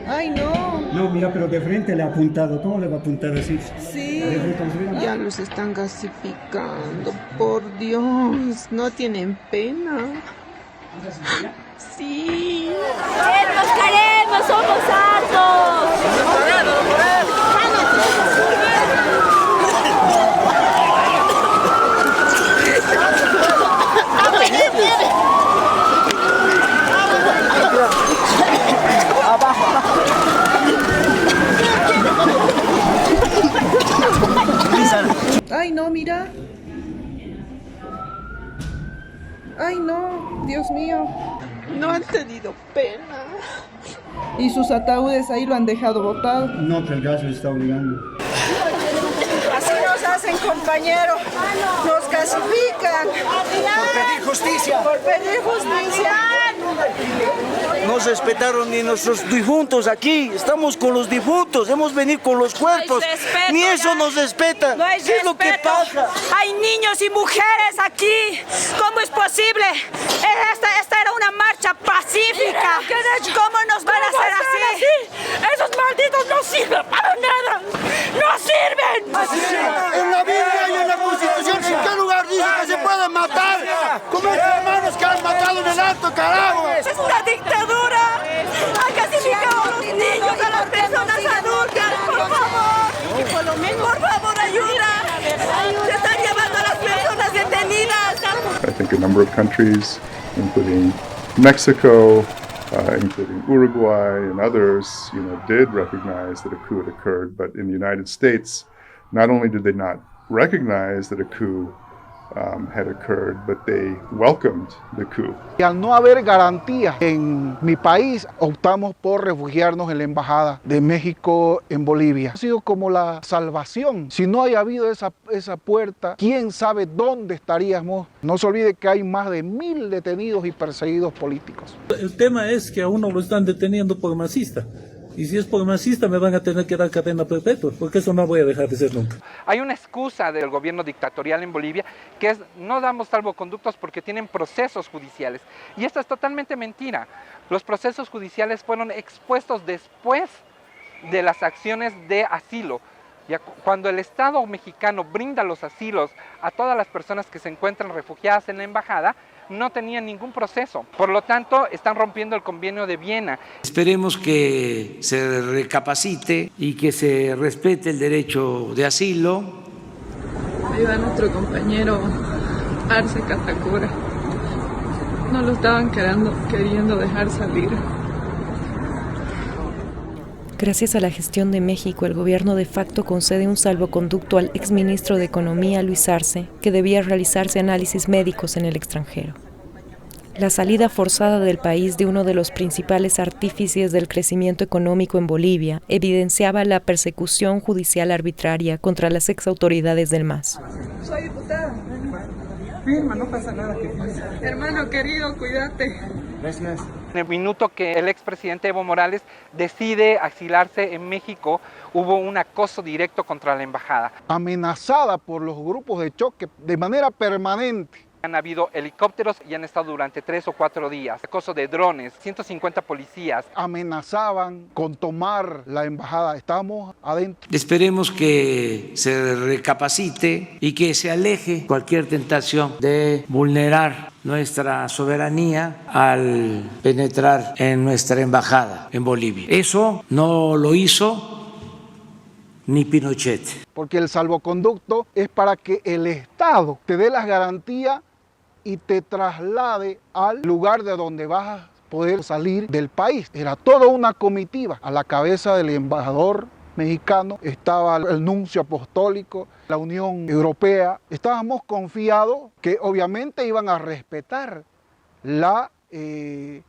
Ay, no. No, mira, pero de frente le ha apuntado. ¿Cómo le va a apuntar así? Sí, ya los están gasificando. Por Dios, no tienen pena. Sí. ¡Queremos! ¡Somos hartos! Ay, no, mira. Ay, no, Dios mío. No han tenido pena. Y sus ataúdes ahí lo han dejado botado. No, que el gas le está obligando. Así nos hacen, compañero. Nos gasifican. Por pedir justicia. Por pedir justicia. No respetaron ni nuestros difuntos aquí. Estamos con los difuntos, hemos venido con los cuerpos. Respeto, ni eso nos respeta. No hay ¿Qué es lo que pasa? Hay niños y mujeres aquí. ¿Cómo es posible? Esta era una marcha pacífica. ¿Cómo nos van a hacer así? Esos malditos no sirven para nada. ¡No sirven! En la Biblia y en la Constitución, ¿en qué lugar dice que se puede matar? Como estos hermanos que han matado en el alto, carajo. ¡Es una dictadura! ¡Han castigado a los niños, a las personas adultas! ¡Por favor! ¡Por favor, ayuda! ¡Se están llevando a las personas detenidas! I think a number of countries, including Mexico, including Uruguay and others, did recognize that a coup had occurred. But in the United States, not only did they not recognize that a coup had occurred, but they welcomed the coup. Y al no haber garantías en mi país, optamos por refugiarnos en la Embajada de México en Bolivia. Ha sido como la salvación. Si no haya habido esa puerta, quién sabe dónde estaríamos. No se olvide que hay más de 1000 detenidos y perseguidos políticos. El tema es que a uno lo están deteniendo por masista. Y si es por masista me van a tener que dar cadena perpetua, porque eso no voy a dejar de ser nunca. Hay una excusa del gobierno dictatorial en Bolivia, que es no damos salvoconductos porque tienen procesos judiciales. Y esto es totalmente mentira. Los procesos judiciales fueron expuestos después de las acciones de asilo. Cuando el Estado mexicano brinda los asilos a todas las personas que se encuentran refugiadas en la embajada, no tenían ningún proceso. Por lo tanto, están rompiendo el convenio de Viena. Esperemos que se recapacite y que se respete el derecho de asilo. Ahí va nuestro compañero Arce Catacora. No lo estaban queriendo dejar salir. Gracias a la gestión de México, el gobierno de facto concede un salvoconducto al exministro de Economía, Luis Arce, que debía realizarse análisis médicos en el extranjero. La salida forzada del país de uno de los principales artífices del crecimiento económico en Bolivia evidenciaba la persecución judicial arbitraria contra las exautoridades del MAS. Soy diputada. Firma, no pasa nada. Hermano querido, cuídate. Gracias. En el minuto que el expresidente Evo Morales decide asilarse en México, hubo un acoso directo contra la embajada. Amenazada por los grupos de choque de manera permanente. Han habido helicópteros y han estado durante 3 o 4 días. Acoso de drones, 150 policías. Amenazaban con tomar la embajada. Estamos adentro. Esperemos que se recapacite y que se aleje cualquier tentación de vulnerar nuestra soberanía al penetrar en nuestra embajada en Bolivia. Eso no lo hizo ni Pinochet. Porque el salvoconducto es para que el Estado te dé las garantías y te traslade al lugar de donde vas a poder salir del país. Era toda una comitiva. A la cabeza del embajador mexicano estaba el nuncio apostólico, la Unión Europea. Estábamos confiados que obviamente iban a respetar el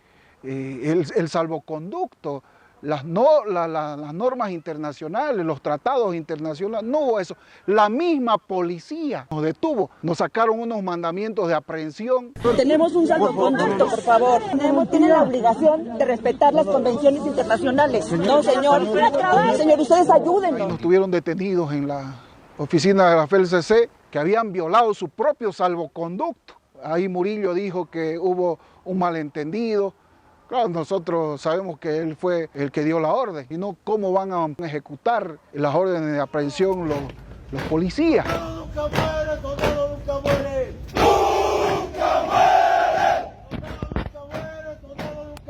salvoconducto, las normas internacionales, los tratados internacionales. No hubo eso. La misma policía nos detuvo, nos sacaron unos mandamientos de aprehensión. Tenemos un salvoconducto, por favor. Tienen la obligación de respetar las convenciones internacionales. No, señor. Señor, ustedes ayúdennos. Nos tuvieron detenidos en la oficina de la FELCC que habían violado su propio salvoconducto. Ahí Murillo dijo que hubo un malentendido. Claro, nosotros sabemos que él fue el que dio la orden y no cómo van a ejecutar las órdenes de aprehensión los policías.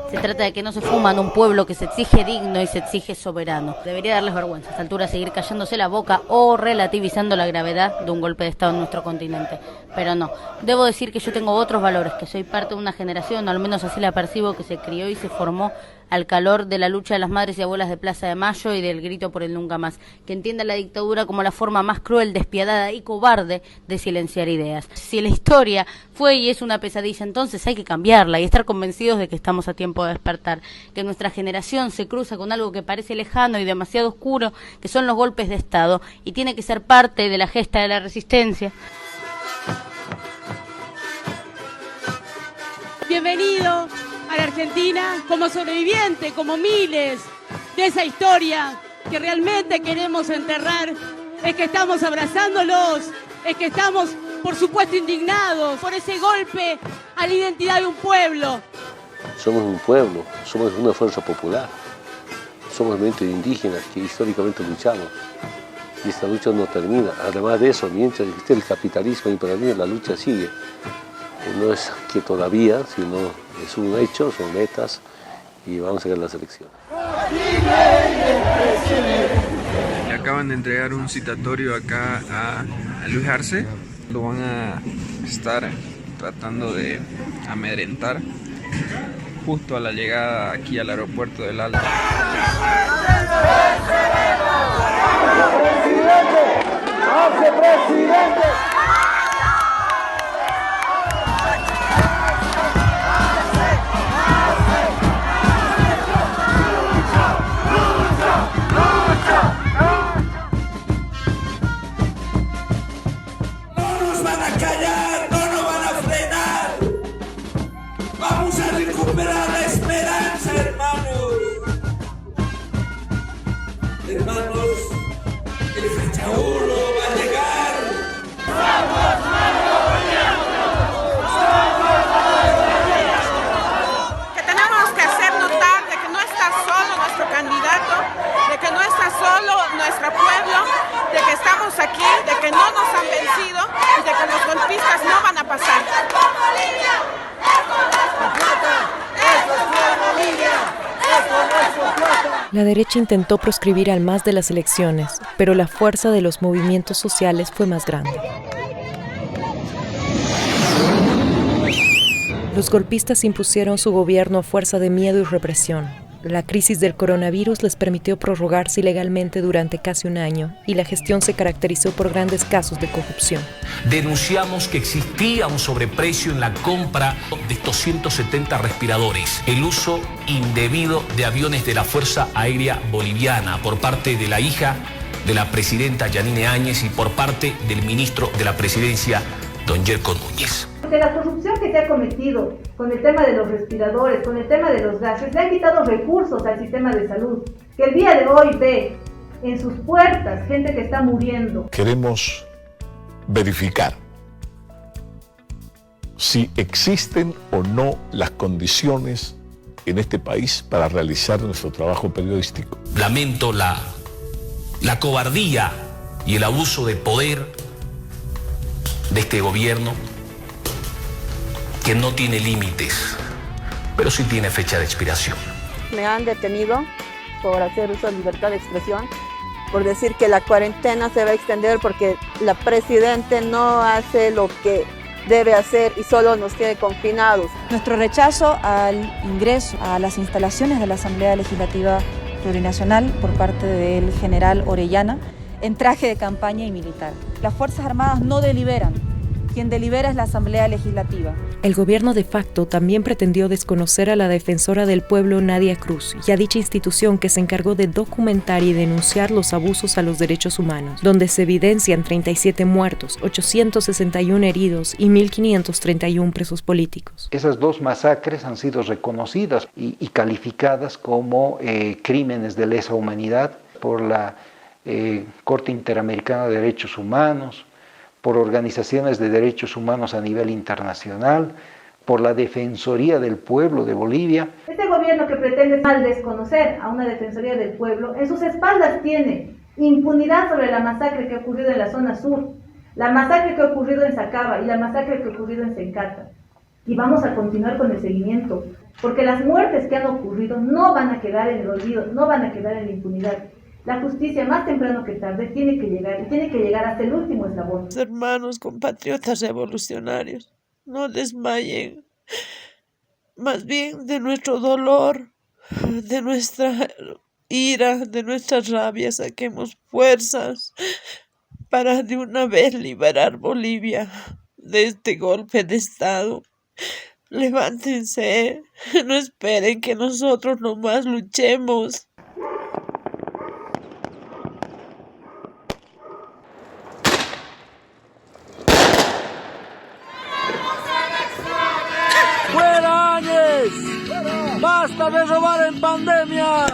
Se trata de que no se fuma en un pueblo que se exige digno y se exige soberano. Debería darles vergüenza a esta altura seguir callándose la boca o relativizando la gravedad de un golpe de Estado en nuestro continente. Pero no, debo decir que yo tengo otros valores, que soy parte de una generación, o al menos así la percibo, que se crió y se formó al calor de la lucha de las madres y abuelas de Plaza de Mayo y del grito por el nunca más, que entienda la dictadura como la forma más cruel, despiadada y cobarde de silenciar ideas. Si la historia fue y es una pesadilla, entonces hay que cambiarla y estar convencidos de que estamos a tiempo de despertar, que nuestra generación se cruza con algo que parece lejano y demasiado oscuro, que son los golpes de Estado, y tiene que ser parte de la gesta de la resistencia. Bienvenido. a la Argentina como sobreviviente, como miles de esa historia que realmente queremos enterrar, es que estamos abrazándolos, es que estamos, por supuesto, indignados por ese golpe a la identidad de un pueblo. Somos un pueblo, somos una fuerza popular, somos mente indígenas que históricamente luchamos. Y esta lucha no termina. Además de eso, mientras existe el capitalismo imperial, la lucha sigue. No es que todavía, sino es un hecho, son metas y vamos a ganar las elecciones. Le acaban de entregar un citatorio acá a Luis Arce. Lo van a estar tratando de amedrentar justo a la llegada aquí al aeropuerto del Alto. ¡Presidente! Nuestro pueblo, de que estamos aquí, de que no nos han vencido y de que los golpistas no van a pasar. La derecha intentó proscribir al MAS de las elecciones, pero la fuerza de los movimientos sociales fue más grande. Los golpistas impusieron su gobierno a fuerza de miedo y represión. La crisis del coronavirus les permitió prorrogarse ilegalmente durante casi un año y la gestión se caracterizó por grandes casos de corrupción. Denunciamos que existía un sobreprecio en la compra de estos 170 respiradores, el uso indebido de aviones de la Fuerza Aérea Boliviana por parte de la hija de la presidenta Yanine Áñez y por parte del ministro de la Presidencia, don Yerko Núñez. De la corrupción que se ha cometido con el tema de los respiradores, con el tema de los gases, le han quitado recursos al sistema de salud, que el día de hoy ve en sus puertas gente que está muriendo. Queremos verificar si existen o no las condiciones en este país para realizar nuestro trabajo periodístico. Lamento la cobardía y el abuso de poder de este gobierno, que no tiene límites, pero sí tiene fecha de expiración. Me han detenido por hacer uso de libertad de expresión, por decir que la cuarentena se va a extender porque la presidenta no hace lo que debe hacer y solo nos tiene confinados. Nuestro rechazo al ingreso a las instalaciones de la Asamblea Legislativa Plurinacional por parte del general Orellana en traje de campaña y militar. Las Fuerzas Armadas no deliberan. Quien delibera es la Asamblea Legislativa. El gobierno de facto también pretendió desconocer a la defensora del pueblo Nadia Cruz y a dicha institución que se encargó de documentar y denunciar los abusos a los derechos humanos, donde se evidencian 37 muertos, 861 heridos y 1.531 presos políticos. Esas dos masacres han sido reconocidas y calificadas como crímenes de lesa humanidad por la Corte Interamericana de Derechos Humanos, por organizaciones de derechos humanos a nivel internacional, por la Defensoría del Pueblo de Bolivia. Este gobierno que pretende mal desconocer a una Defensoría del Pueblo, en sus espaldas tiene impunidad sobre la masacre que ha ocurrido en la zona sur, la masacre que ha ocurrido en Sacaba y la masacre que ha ocurrido en Sencata. Y vamos a continuar con el seguimiento, porque las muertes que han ocurrido no van a quedar en el olvido, no van a quedar en la impunidad. La justicia, más temprano que tarde, tiene que llegar, y tiene que llegar hasta el último eslabón. Hermanos, compatriotas revolucionarios, no desmayen. Más bien de nuestro dolor, de nuestra ira, de nuestra rabia, saquemos fuerzas para de una vez liberar Bolivia de este golpe de Estado. Levántense, no esperen que nosotros nomás luchemos. ¡Fuera Áñez! ¡Basta de robar en pandemia!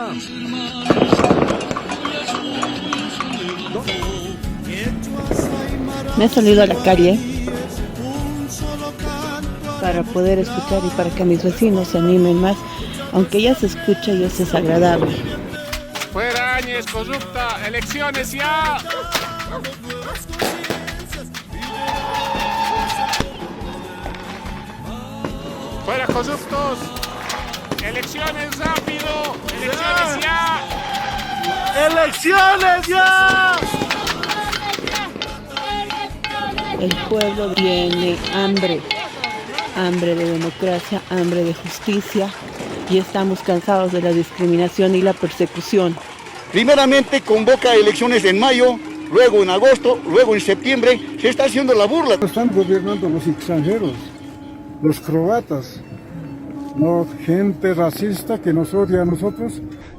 Me he salido a la calle para poder escuchar y para que mis vecinos se animen más, aunque ya se escucha y es desagradable. Fuera Áñez, corrupta, elecciones ya. Fuera corruptos, elecciones rápido, elecciones ya. ¡Elecciones ya! El pueblo tiene hambre de democracia, hambre de justicia, y estamos cansados de la discriminación y la persecución. Primeramente convoca elecciones en mayo, luego en agosto, luego en septiembre. Se está haciendo la burla. Están gobernando los extranjeros, los croatas, no gente racista que nos odia a nosotros.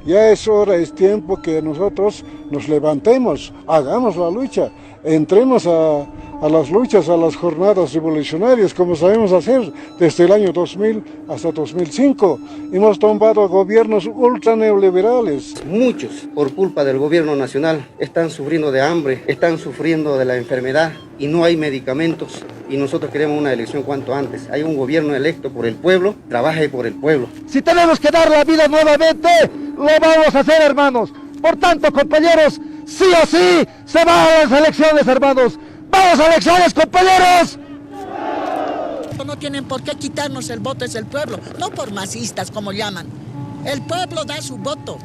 Ya es hora, es tiempo que nosotros nos levantemos, hagamos la lucha, entremos a las luchas, a las jornadas revolucionarias, como sabemos hacer desde el año 2000 hasta 2005. Hemos tomado gobiernos ultra neoliberales. Muchos, por culpa del gobierno nacional, están sufriendo de hambre, están sufriendo de la enfermedad y no hay medicamentos. Y nosotros queremos una elección cuanto antes. Hay un gobierno electo por el pueblo, trabaje por el pueblo. Si tenemos que dar la vida nuevamente, lo vamos a hacer, hermanos. Por tanto, compañeros, sí o sí, se van a las elecciones, hermanos. ¡Vamos a elecciones, compañeros! No tienen por qué quitarnos el voto, es el pueblo, no por masistas como llaman. El pueblo da su voto.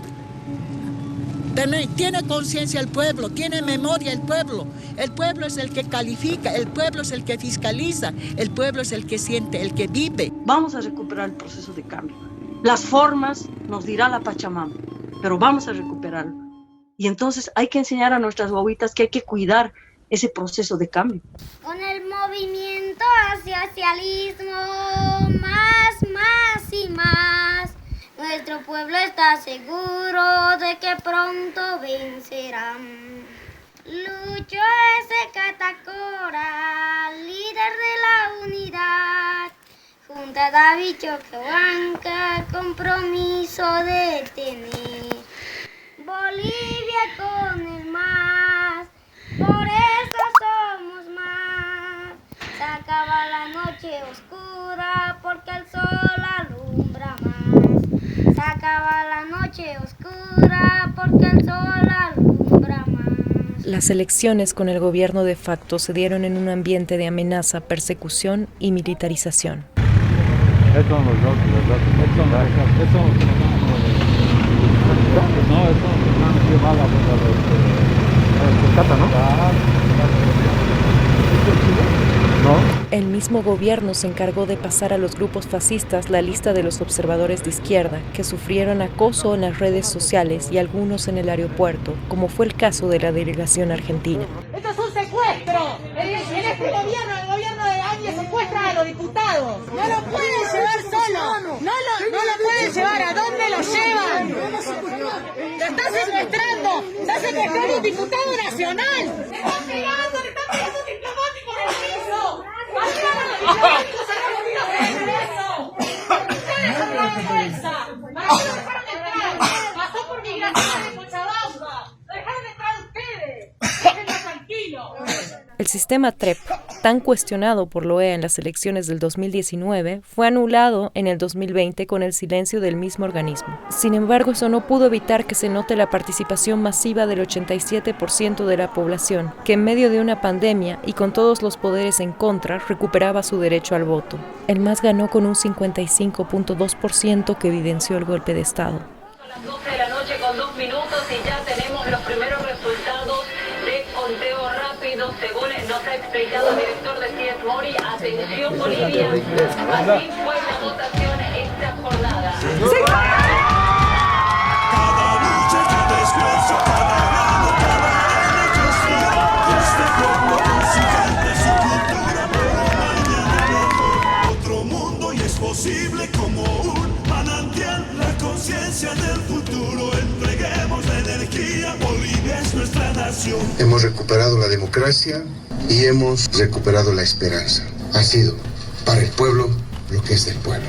Tiene conciencia el pueblo, tiene memoria el pueblo. El pueblo es el que califica, el pueblo es el que fiscaliza, el pueblo es el que siente, el que vive. Vamos a recuperar el proceso de cambio. Las formas nos dirá la Pachamama, pero vamos a recuperarlo. Y entonces hay que enseñar a nuestras guaguitas que hay que cuidar ese proceso de cambio. Con el movimiento hacia socialismo, más y más, nuestro pueblo está seguro de que pronto vencerán. Lucho ese Catacora, líder de la unidad, junto a David Choquehuanca, compromiso de tener Bolivia con el MAS. Por eso somos más. Se acaba la noche oscura porque el sol alumbra más. Se acaba la noche oscura porque el sol alumbra más. Las elecciones con el gobierno de facto se dieron en un ambiente de amenaza, persecución y militarización. El mismo gobierno se encargó de pasar a los grupos fascistas la lista de los observadores de izquierda que sufrieron acoso en las redes sociales y algunos en el aeropuerto, como fue el caso de la delegación argentina. ¡Esto es un secuestro! En este gobierno, el gobierno de Áñez secuestra a los diputados. No lo pueden llevar solo. No lo pueden llevar. ¿A dónde lo llevan? ¡Lo están secuestrando! ¡Está secuestrando un diputado nacional! ¡Le están pegando! ¡Le están pegando diplomáticos de eso! ¡Diplomáticos a la movida de eso! ¡Ustedes son la defensa! ¿Para qué lo dejaron entrar? Pasó por migración de Cochabamba. ¡Lo dejaron entrar ustedes! ¡Déjenlo tranquilo! El sistema TREP, tan cuestionado por la OEA en las elecciones del 2019, fue anulado en el 2020 con el silencio del mismo organismo. Sin embargo, eso no pudo evitar que se note la participación masiva del 87% de la población, que en medio de una pandemia y con todos los poderes en contra, recuperaba su derecho al voto. El MAS ganó con un 55.2% que evidenció el golpe de Estado. A las 12 de la noche con 2 minutos y ya tenemos los primeros resultados de conteo rápido, según nos ha explicado el director de CIES Mori. Atención Bolivia, así fue la votación esta jornada. Cada lucha, cada esfuerzo, cada grano, cada elección, este pueblo con su gente, su cultura, por mañana otro mundo y es posible como un manantial, la conciencia del futuro, entreguemos la energía, Bolivia es nuestra nación. Hemos recuperado la democracia y hemos recuperado la esperanza. Ha sido para el pueblo lo que es del pueblo.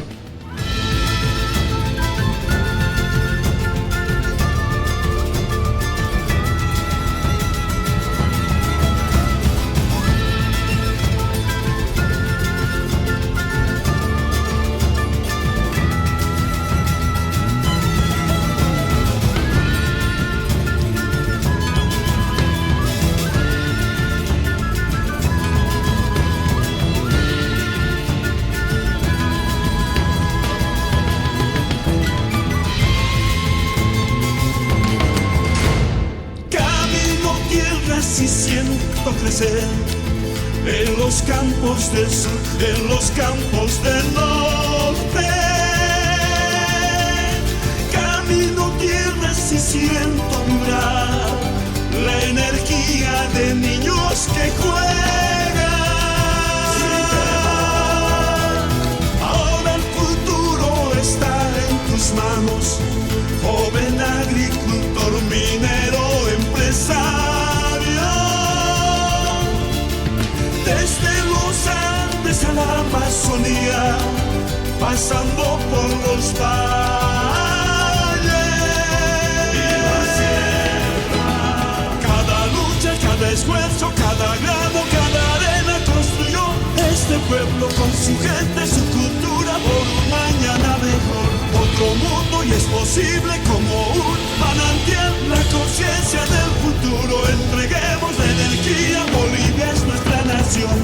nacer en los campos del sur, en los campos del norte. Camino tierras y siento vibrar la energía de niños que juegan. Ahora el futuro está en tus manos, joven agricultor, minero, empresario. Desde los Andes a la Amazonía, pasando por los valles y la sierra. Cada lucha, cada esfuerzo, cada grano, cada arena construyó este pueblo con su gente, su cultura, por un mañana mejor. Otro mundo y es posible como un manantial, la conciencia del futuro. Entreguemos la energía, Bolivia es nuestra nación.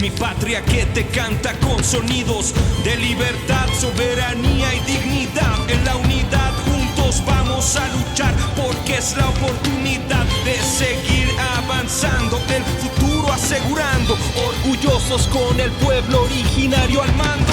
Mi patria que te canta con sonidos de libertad, soberanía y dignidad. En la unidad juntos vamos a luchar, porque es la oportunidad de seguir avanzando, el futuro asegurando, orgullosos con el pueblo originario al mando.